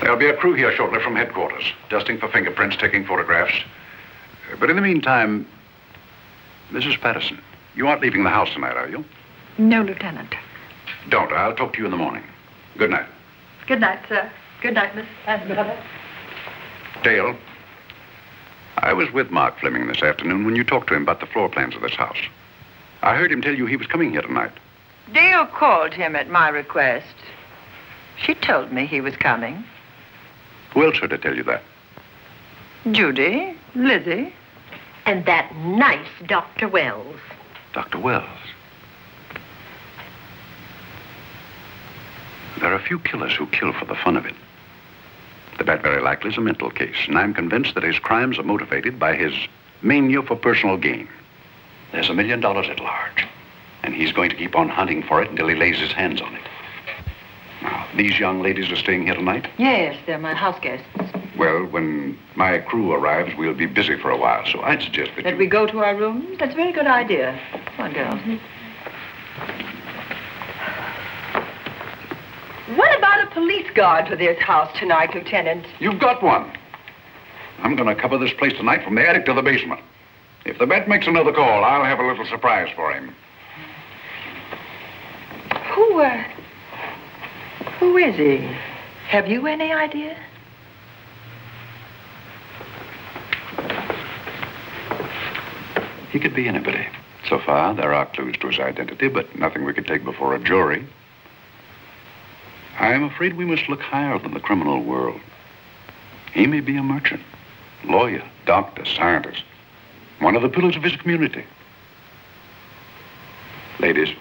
There'll be a crew here shortly from headquarters, dusting for fingerprints, taking photographs. But in the meantime, Mrs. Patterson, you aren't leaving the house tonight, are you? No, Lieutenant. Don't. I'll talk to you in the morning. Good night. Good night, sir. Good night, Miss Van Gorder. Dale, I was with Mark Fleming this afternoon when you talked to him about the floor plans of this house. I heard him tell you he was coming here tonight. Dale called him at my request. She told me he was coming. Who else heard her tell you that? Judy, Lizzie. And that nice Dr. Wells. Dr. Wells. There are a few killers who kill for the fun of it. But that very likely is a mental case, and I'm convinced that his crimes are motivated by his mania for personal gain. There's $1 million at large, and he's going to keep on hunting for it until he lays his hands on it. Now, these young ladies are staying here tonight? Yes, they're my house guests. Well, when my crew arrives, we'll be busy for a while, so I'd suggest that we go to our rooms? That's a very good idea. Come on, girls. What about a police guard for this house tonight, Lieutenant? You've got one. I'm going to cover this place tonight from the attic to the basement. If the vet makes another call, I'll have a little surprise for him. Who is he? Have you any idea? He could be anybody. So far, there are clues to his identity, but nothing we could take before a jury. I am afraid we must look higher than the criminal world. He may be a merchant, lawyer, doctor, scientist, one of the pillars of his community. Ladies,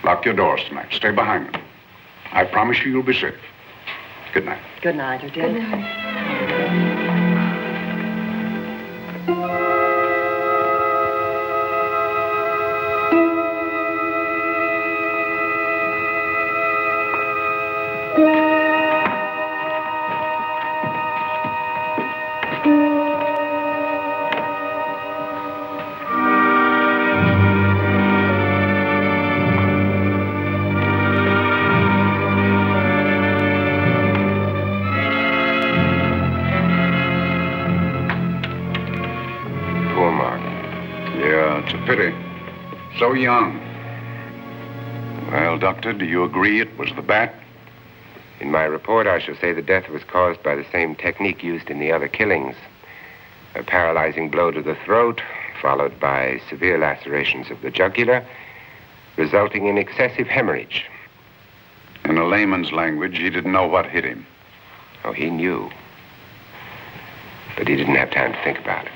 lock your doors tonight. Stay behind them. I promise you you'll be safe. Good night. Good night, Lieutenant. Good night. So young. Well, Doctor, do you agree it was the bat? In my report, I shall say the death was caused by the same technique used in the other killings. A paralyzing blow to the throat, followed by severe lacerations of the jugular, resulting in excessive hemorrhage. In a layman's language, he didn't know what hit him. Oh, he knew. But he didn't have time to think about it.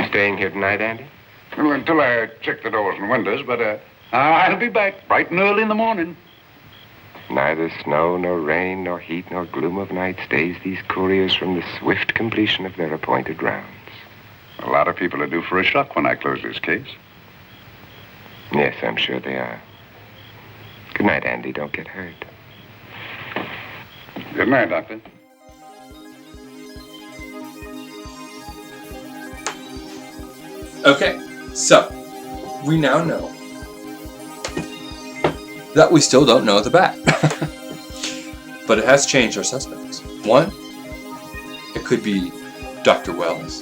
Staying here tonight, Andy? Well, until I check the doors and windows, but I'll be back bright and early in the morning. Neither snow, nor rain, nor heat, nor gloom of night stays these couriers from the swift completion of their appointed rounds. A lot of people are due for a shock when I close this case. Yes, I'm sure they are. Good night, Andy. Don't get hurt. Good night, Doctor. Okay, so we now know that we still don't know the bat. But it has changed our suspects. One, it could be Dr. Wells.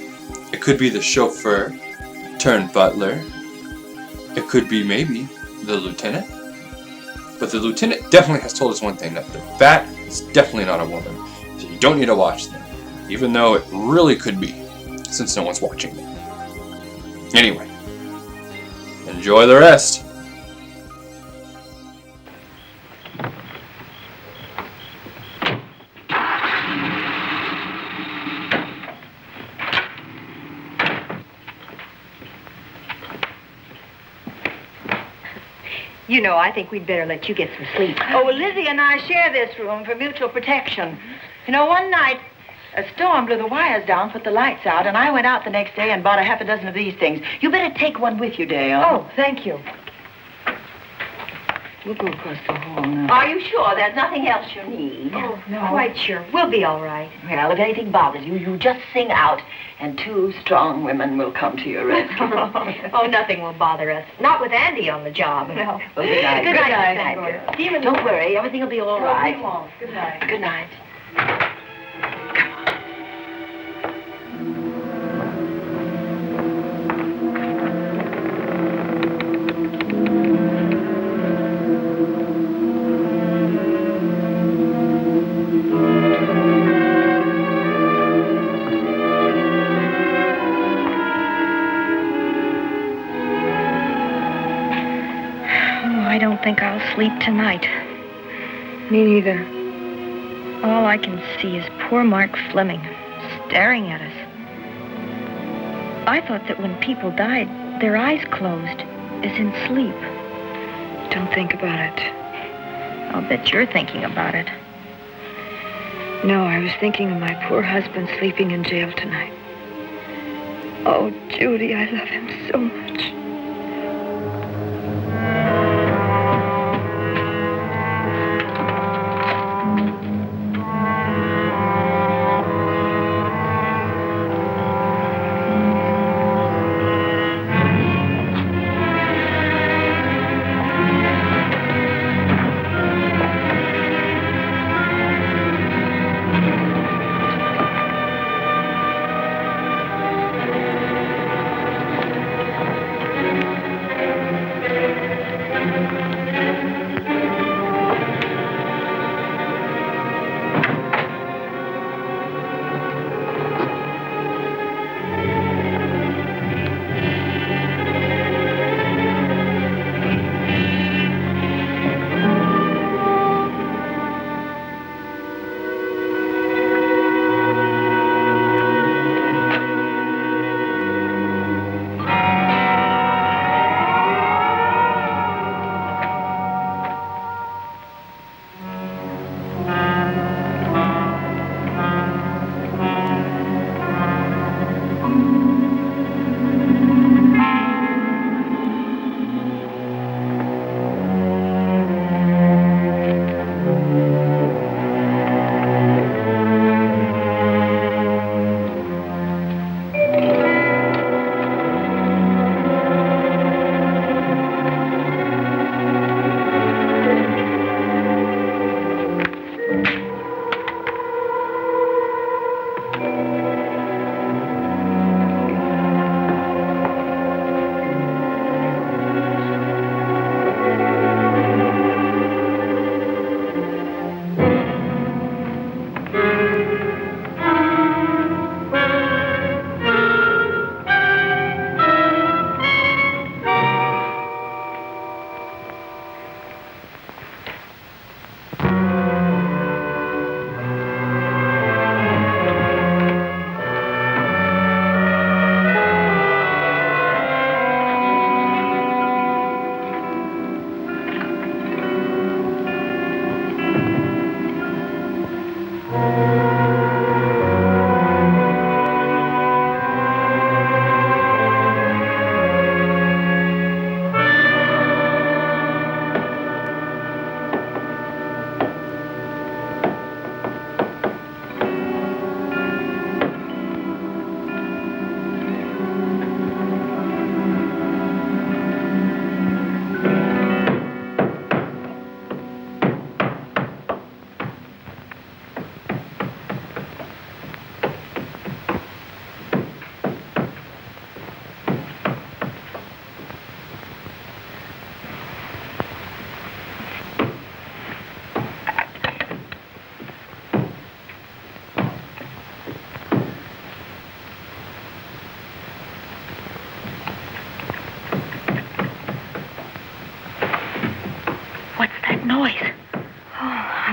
It could be the chauffeur turned butler. It could be maybe the lieutenant. But the lieutenant definitely has told us one thing, that the bat is definitely not a woman. So you don't need to watch them, even though it really could be, since no one's watching them. Anyway, Enjoy the rest. You know, I think we'd better let you get some sleep. Oh, well, Lizzie and I share this room for mutual protection. You know, one night, a storm blew the wires down, put the lights out, and I went out the next day and bought a half a dozen of these things. You better take one with you, Dale. Oh, thank you. We'll go across the hall now. Are you sure there's nothing else you need? Oh, no. Quite sure. We'll be all right. Well, if anything bothers you, you just sing out, and 2 strong women will come to your rescue. Oh, nothing will bother us. Not with Andy on the job. No. Well, good night. Good night. Good night. Don't worry, everything will be all right. We won't. Good night. Good night. I don't think I'll sleep tonight. Me neither. All I can see is poor Mark Fleming staring at us. I thought that when people died, their eyes closed, as in sleep. Don't think about it. I'll bet you're thinking about it. No, I was thinking of my poor husband sleeping in jail tonight. Oh, Judy, I love him so much.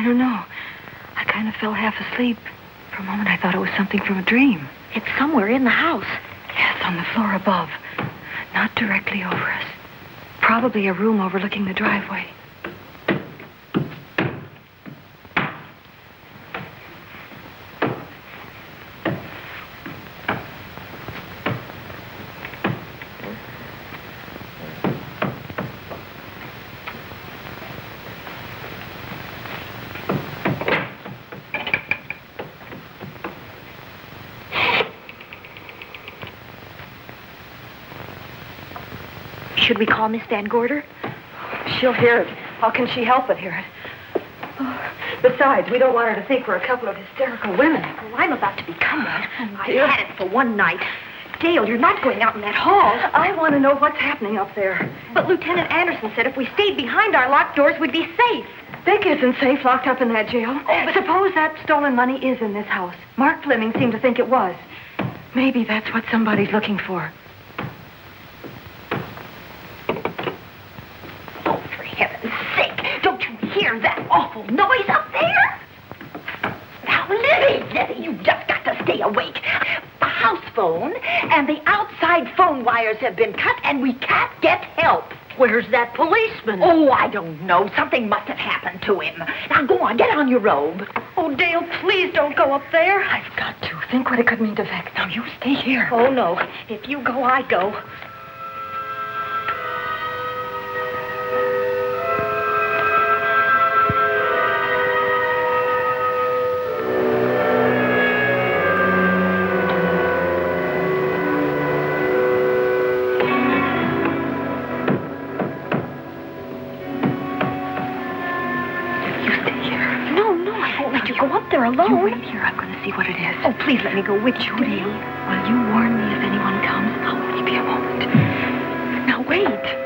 I don't know. I kind of fell half asleep. For a moment, I thought it was something from a dream. It's somewhere in the house. Yes, on the floor above. Not directly over us. Probably a room overlooking the driveway. Should we call Miss Van Gorder? She'll hear it. How can she help but hear it? Oh, besides, we don't want her to think we're a couple of hysterical women. Well, I'm about to become one. I dear. had it for one night. Dale, you're not going out in that hall. I want to know what's happening up there. But Lieutenant Anderson said if we stayed behind our locked doors, we'd be safe. Vic isn't safe locked up in that jail. Oh, but suppose that stolen money is in this house. Mark Fleming seemed to think it was. Maybe that's what somebody's looking for. Heaven's sake, don't you hear that awful noise up there? Now, Libby, you've just got to stay awake. The house phone and the outside phone wires have been cut, and we can't get help. Where's that policeman? Oh, I don't know. Something must have happened to him. Now, go on, get on your robe. Oh, Dale, please don't go up there. I've got to. Think what it could mean to Vic. Now, you stay here. Oh, no. If you go, I go. Alone. You wait here. I'm going to see what it is. Oh, please let me go with you. Judy, will you warn me if anyone comes? I'll only be a moment. Now, wait.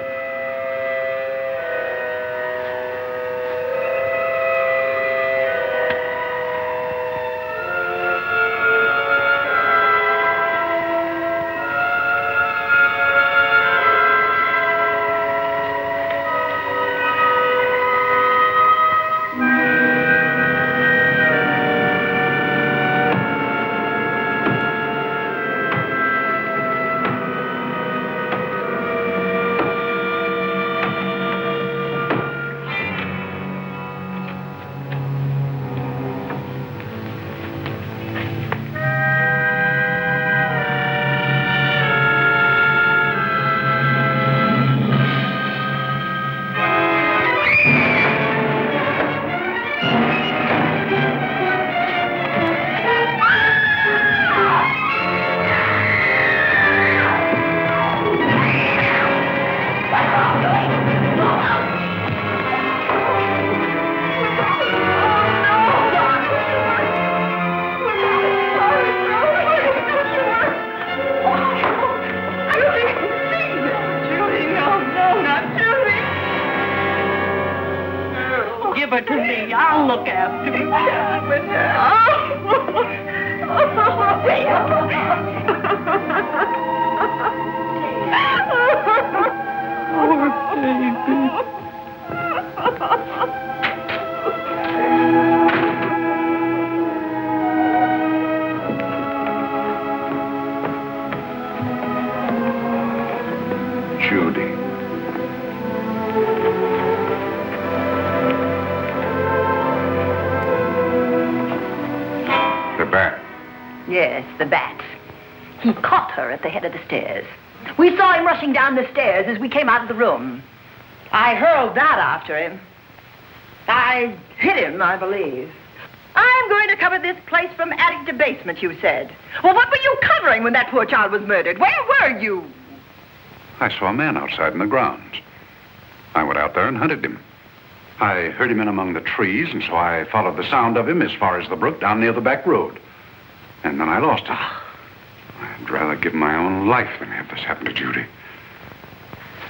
Give her to me. I'll look after her. With Judy. The bat. Yes, the bat. He caught her at the head of the stairs. We saw him rushing down the stairs as we came out of the room. I hurled that after him. I hit him, I believe. I'm going to cover this place from attic to basement, you said. Well, what were you covering when that poor child was murdered? Where were you? I saw a man outside in the grounds. I went out there and hunted him. I heard him in among the trees, and so I followed the sound of him as far as the brook down near the back road. And then I lost him. I'd rather give my own life than have this happen to Judy.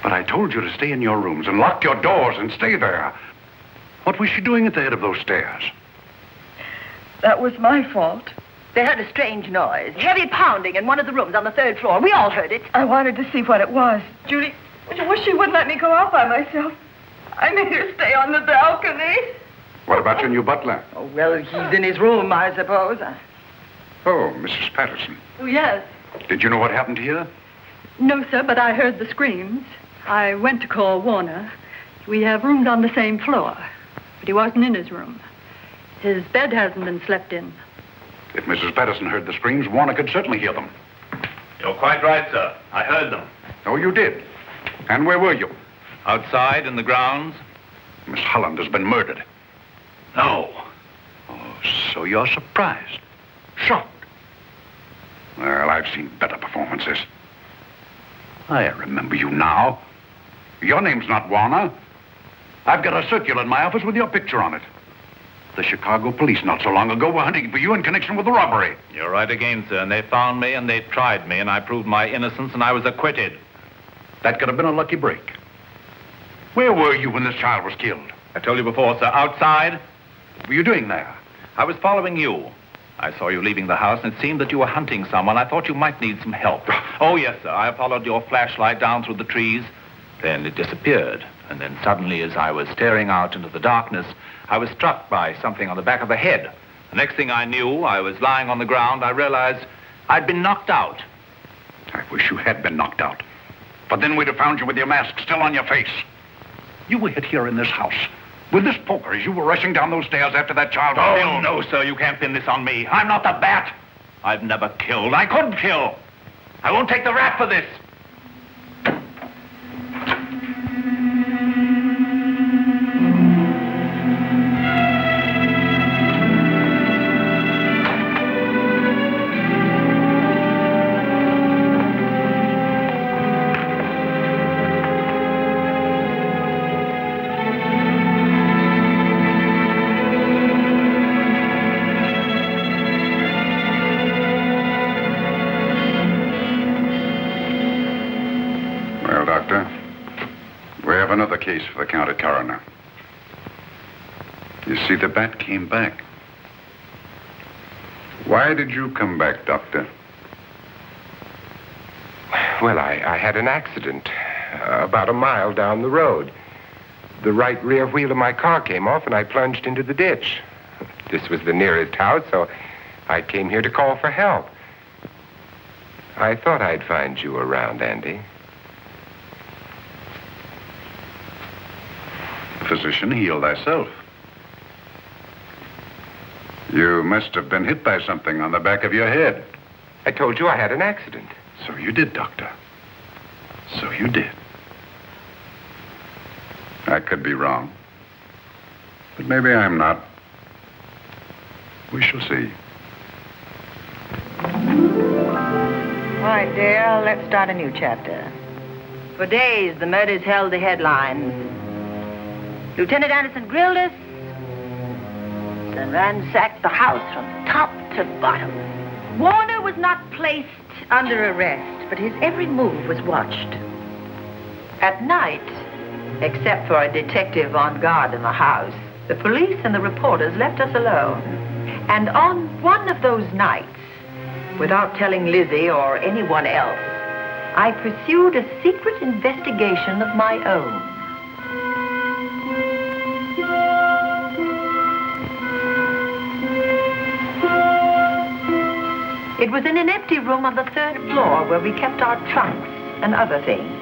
But I told you to stay in your rooms and lock your doors and stay there. What was she doing at the head of those stairs? That was my fault. They heard a strange noise, heavy pounding in one of the rooms on the third floor. We all heard it. I wanted to see what it was. Judy, I wish she wouldn't let me go out by myself. I made her stay on the balcony. What about your new butler? Oh, well, he's in his room, I suppose. Oh, Mrs. Patterson. Oh, yes. Did you know what happened here? No, sir, but I heard the screams. I went to call Warner. We have rooms on the same floor, but he wasn't in his room. His bed hasn't been slept in. If Mrs. Patterson heard the screams, Warner could certainly hear them. You're quite right, sir. I heard them. Oh, you did? And where were you? Outside in the grounds. Miss Holland has been murdered. No. Oh, so you're surprised. Shocked. Well, I've seen better performances. I remember you now. Your name's not Warner. I've got a circular in my office with your picture on it. The Chicago police not so long ago were hunting for you in connection with the robbery. You're right again, sir. And they found me and they tried me and I proved my innocence and I was acquitted. That could have been a lucky break. Where were you when this child was killed? I told you before, sir. Outside. What were you doing there? I was following you. I saw you leaving the house, and it seemed that you were hunting someone. I thought you might need some help. Oh, yes, sir. I followed your flashlight down through the trees. Then it disappeared. And then suddenly, as I was staring out into the darkness, I was struck by something on the back of the head. The next thing I knew, I was lying on the ground. I realized I'd been knocked out. I wish you had been knocked out. But then we'd have found you with your mask still on your face. You were hit here in this house with this poker as you were rushing down those stairs after that child was killed. Oh, no, sir. You can't pin this on me. I'm not the bat. I've never killed. I couldn't kill. I won't take the rap for this. Case for the county coroner. You see, the bat came back. Why did you come back, Doctor? Well, I had an accident about a mile down the road. The right rear wheel of my car came off and I plunged into the ditch. This was the nearest house, so I came here to call for help. I thought I'd find you around, Andy. Physician, heal thyself. You must have been hit by something on the back of your head. I told you I had an accident. So you did, Doctor. So you did. I could be wrong. But maybe I'm not. We shall see. All right, dear, let's start a new chapter. For days, the murders held the headlines. Lieutenant Anderson grilled us and ransacked the house from top to bottom. Warner was not placed under arrest, but his every move was watched. At night, except for a detective on guard in the house, the police and the reporters left us alone. And on one of those nights, without telling Lizzie or anyone else, I pursued a secret investigation of my own. It was in an empty room on the 3rd floor where we kept our trunks and other things.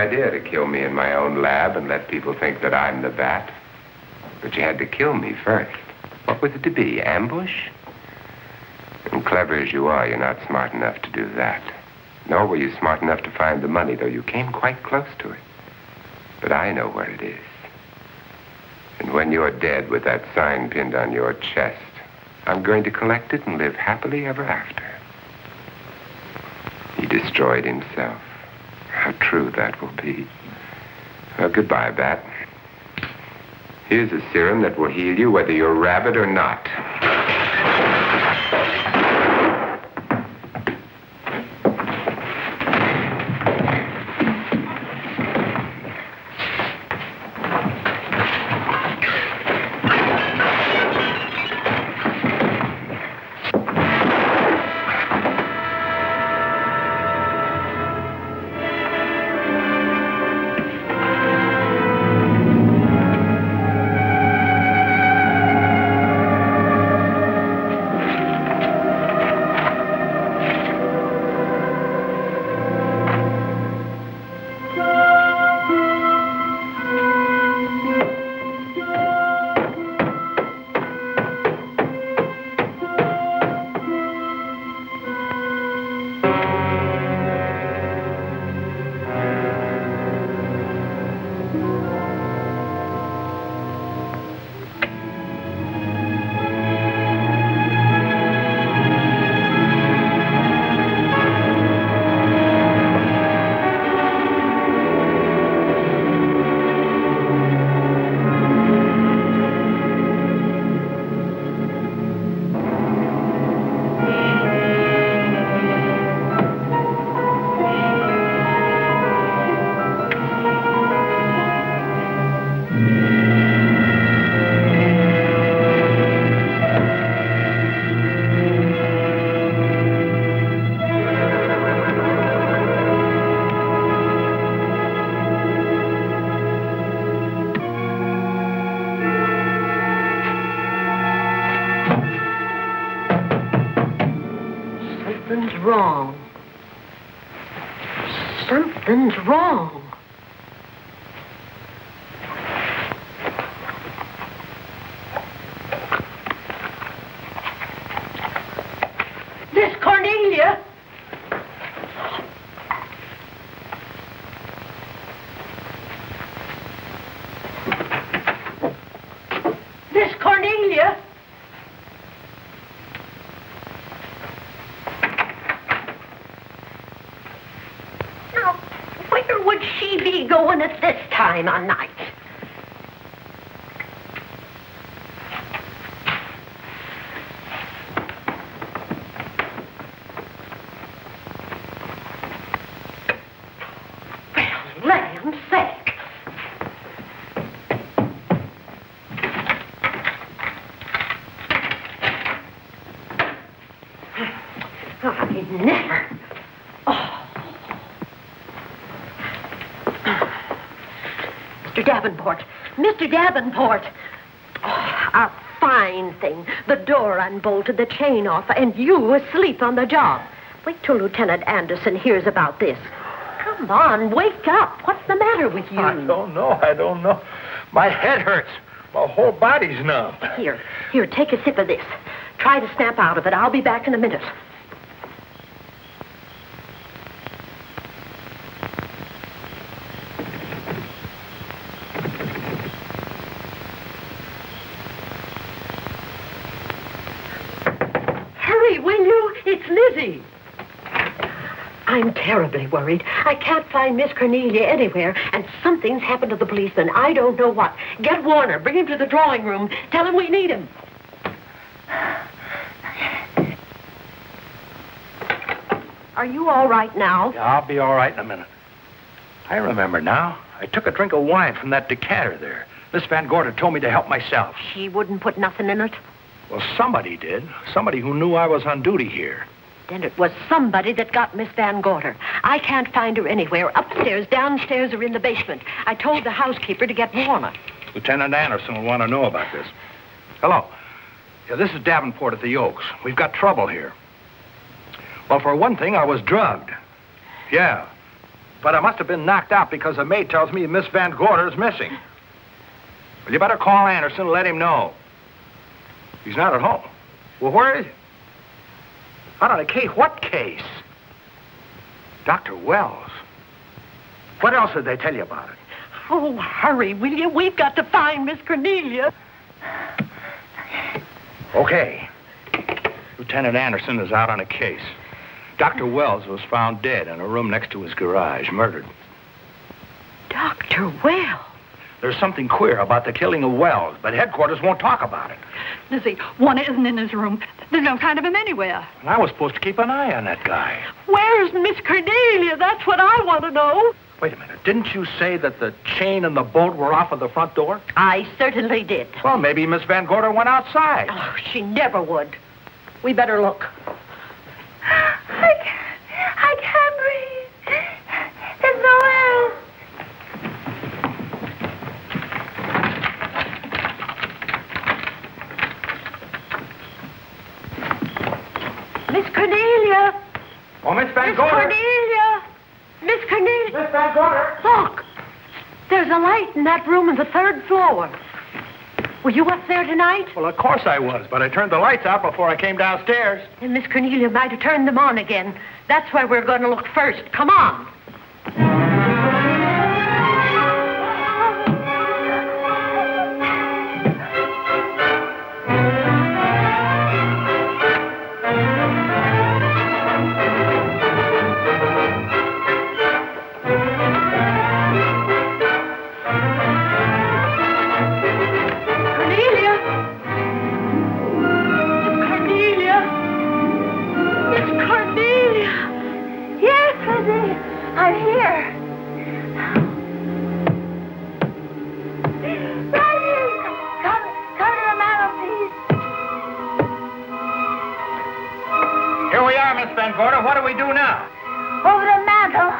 idea to kill me in my own lab and let people think that I'm the bat. But you had to kill me first. What was it to be, ambush? And clever as you are, you're not smart enough to do that. Nor were you smart enough to find the money, though you came quite close to it. But I know where it is. And when you're dead with that sign pinned on your chest, I'm going to collect it and live happily ever after. He destroyed himself. How true that will be. Well, goodbye, Bat. Here's a serum that will heal you whether you're rabid or not. Wrong. Something's wrong. Miss Cornelia! Miss Cornelia! Would she be going at this time of night? Well, land's sake. I never. Mr. Davenport. Mr. Davenport. Oh, a fine thing. The door unbolted, the chain off, and you asleep on the job. Wait till Lieutenant Anderson hears about this. Come on, wake up. What's the matter with you? I don't know. My head hurts. My whole body's numb. Here, take a sip of this. Try to snap out of it. I'll be back in a minute. Will you? It's Lizzie. I'm terribly worried. I can't find Miss Cornelia anywhere, and something's happened to the policeman. I don't know what. Get Warner. Bring him to the drawing room. Tell him we need him. Are you all right now? Yeah, I'll be all right in a minute. I remember now. I took a drink of wine from that decanter there. Miss Van Gorder told me to help myself. She wouldn't put nothing in it? Well, somebody did. Somebody who knew I was on duty here. Then it was somebody that got Miss Van Gorder. I can't find her anywhere. Upstairs, downstairs, or in the basement. I told the housekeeper to get Warner. Lieutenant Anderson will want to know about this. Hello. Yeah, this is Davenport at the Oaks. We've got trouble here. Well, for one thing, I was drugged. Yeah. but I must have been knocked out because the maid tells me Miss Van Gorder is missing. Well, you better call Anderson and let him know. He's not at home. Well, where is he? Out on a case? What case? Dr. Wells. What else did they tell you about it? Oh, hurry, will you? We've got to find Miss Cornelia. Okay. Lieutenant Anderson is out on a case. Dr. Wells was found dead in a room next to his garage, murdered. Dr. Wells? There's something queer about the killing of Wells, but headquarters won't talk about it. Lizzie, Warner isn't in his room. There's no sign of him anywhere. And I was supposed to keep an eye on that guy. Where's Miss Cornelia? That's what I want to know. Wait a minute. Didn't you say that the chain and the bolt were off of the front door? I certainly did. Well, maybe Miss Van Gorder went outside. Oh, she never would. We better look. I can't breathe. There's no air. Miss Cornelia! Oh, Miss Van Miss Gorder! Cornelia! Miss Cornelia! Miss Van Gorder! Look! There's a light in that room on the 3rd floor. Were you up there tonight? Well, of course I was, but I turned the lights out before I came downstairs. And Miss Cornelia might have turned them on again. That's where we're going to look first. Come on. I'm here. Right here. Come to the mantel, please. Here we are, Miss Van Gorder. What do we do now? Over the mantel,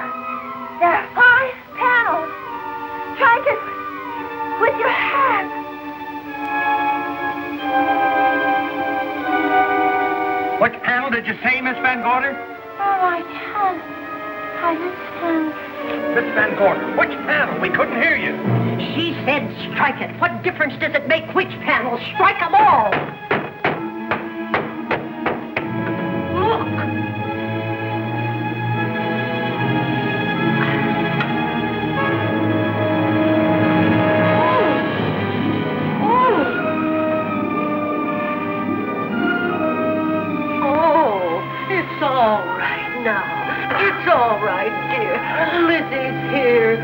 there are 5 panels. Strike it with your hand. Which panel did you say, Miss Van Gorder? Oh, I can't. I understand. Miss Van Gorder, which panel? We couldn't hear you. She said strike it. What difference does it make which panel? Strike them all. Look. Oh, it's all right now. It's all right, dear. Lizzie's here.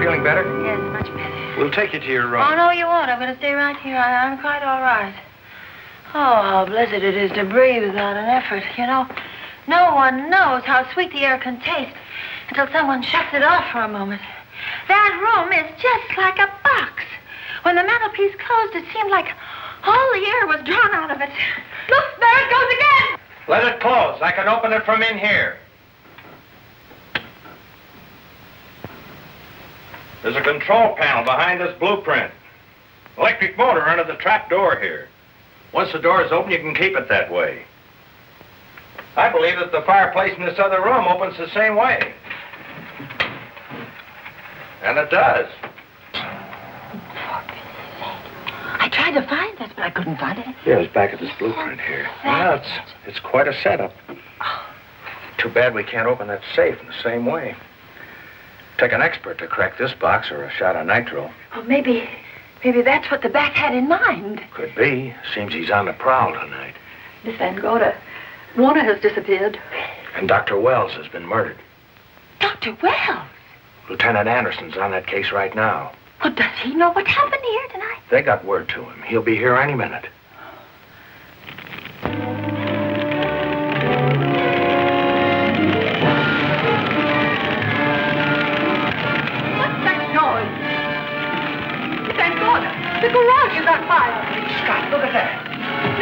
Feeling better? Yes, much better. We'll take you to your room. Oh, no, you won't. I'm going to stay right here. I'm quite all right. Oh, how blessed it is to breathe without an effort. You know, no one knows how sweet the air can taste until someone shuts it off for a moment. That room is just like a box. When the mantelpiece closed, it seemed like all the air was drawn out of it. Look, there it goes again. Let it close. I can open it from in here. There's a control panel behind this blueprint. Electric motor under the trap door here. Once the door is open, you can keep it that way. I believe that the fireplace in this other room opens the same way. And it does. I tried to find this, but I couldn't find it. Yeah, it's back at this blueprint here. Well, it's quite a setup. Too bad we can't open that safe in the same way. Take an expert to crack this box or a shot of nitro. Well, maybe that's what the bat had in mind. Could be. Seems he's on the prowl tonight. Miss Van Gorder, Warner has disappeared. And Dr. Wells has been murdered. Dr. Wells? Lieutenant Anderson's on that case right now. Well, does he know what happened here tonight? They got word to him. He'll be here any minute. What's that noise? Miss Van Gorder, the garage is on fire. Scott, look at that.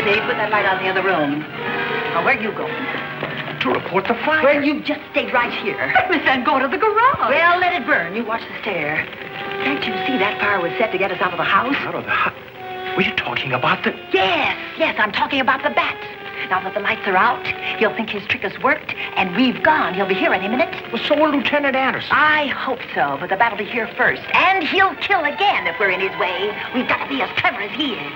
Dave, put that light out in the other room. Now, where are you going? To report the fire. Well, you just stay right here. Miss Van Gorder, the garage. Well, let it burn. You watch the stair. Can't you see that fire was set to get us out of the house? Out of the house? Were you talking about the... Yes, I'm talking about the bat. now that the lights are out, he'll think his trick has worked, and we've gone. He'll be here any minute. Well, so will Lieutenant Anderson. I hope so, but the bat'll be here first. And he'll kill again if we're in his way. We've got to be as clever as he is.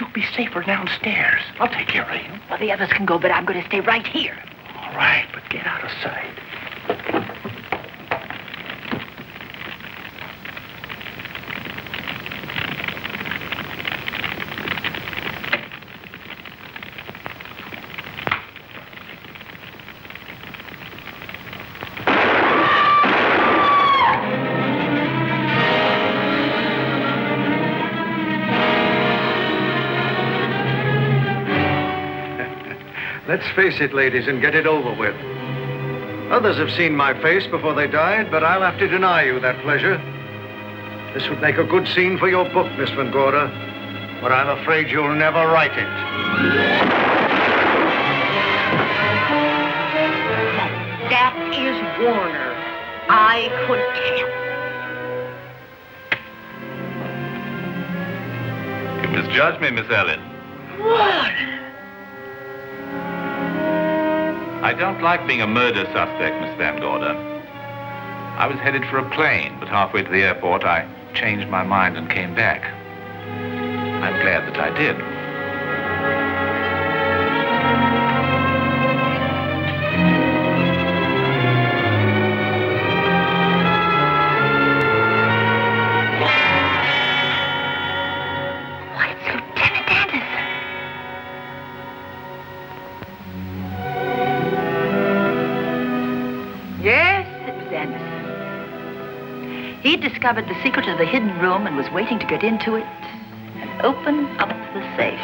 You'll be safer downstairs. I'll take care of you. Well, the others can go, but I'm going to stay right here. All right, but get out of sight. Let's face it, ladies, and get it over with. Others have seen my face before they died, but I'll have to deny you that pleasure. This would make a good scene for your book, Miss Van Gorder, but I'm afraid you'll never write it. That is Warner. I could tell. You misjudged me, Miss Ellen. Warner! I don't like being a murder suspect, Miss Van Gorder. I was headed for a plane, but halfway to the airport, I changed my mind and came back. I'm glad that I did. Why, it's Lieutenant Anderson. Yes, it was Anderson. He discovered the secret of the hidden room and was waiting to get into it and open up the safe.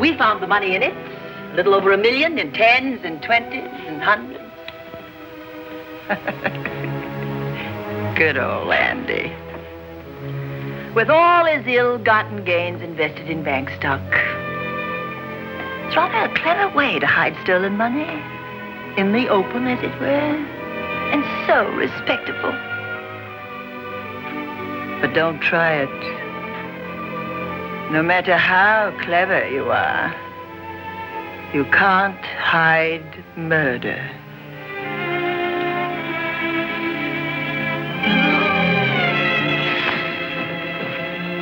We found the money in it, a little over $1 million in tens and twenties and hundreds. Good old Andy. With all his ill-gotten gains invested in bank stock. It's rather a clever way to hide stolen money. In the open, as it were, and so respectable. But don't try it. No matter how clever you are, you can't hide murder.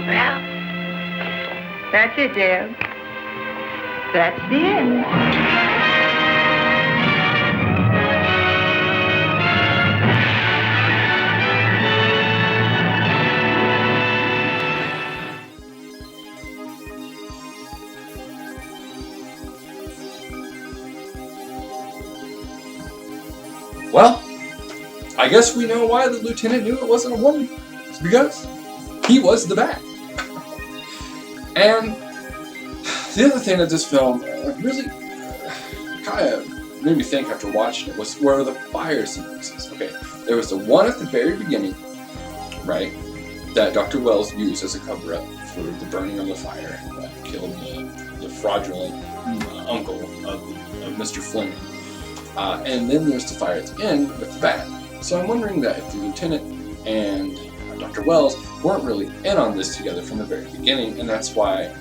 Well, that's it, Deb. That's the end. Well, I guess we know why the lieutenant knew it wasn't a woman. It's because he was the bat. And the other thing that this film really kind of made me think after watching it was where the fire sequences. Okay, there was the one at the very beginning, right, that Dr. Wells used as a cover-up for the burning of the fire that killed the fraudulent uncle of Mr. Fleming. And then there's the fire at the end with the bat. So I'm wondering that if the lieutenant and Dr. Wells weren't really in on this together from the very beginning, and that's why,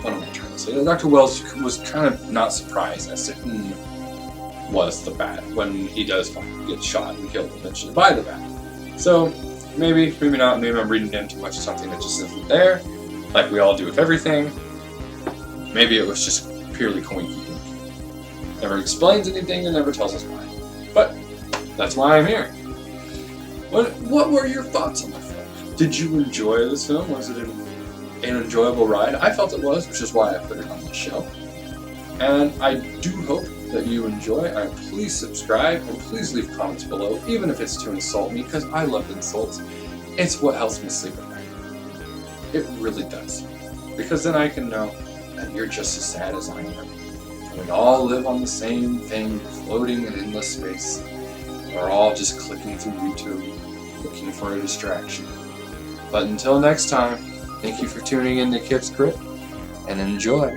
what am I trying to honestly. Dr. Wells was kind of not surprised as to who was the Bat when he does get shot and killed eventually by the Bat. So maybe not. Maybe I'm reading into much of something that just isn't there, like we all do with everything. Maybe it was just purely coinky-dinky. Never explains anything and never tells us why. But that's why I'm here. What were your thoughts on the film? Did you enjoy this film? Was it an enjoyable ride? I felt it was, which is why I put it on the show. And I do hope that you enjoy. Please subscribe and please leave comments below, even if it's to insult me, because I love insults. It's what helps me sleep at night. It really does. Because then I can know that you're just as sad as I am. And we all live on the same thing, floating in endless space. We're all just clicking through YouTube, looking for a distraction. But until next time, thank you for tuning in to KipsCrypt, and enjoy.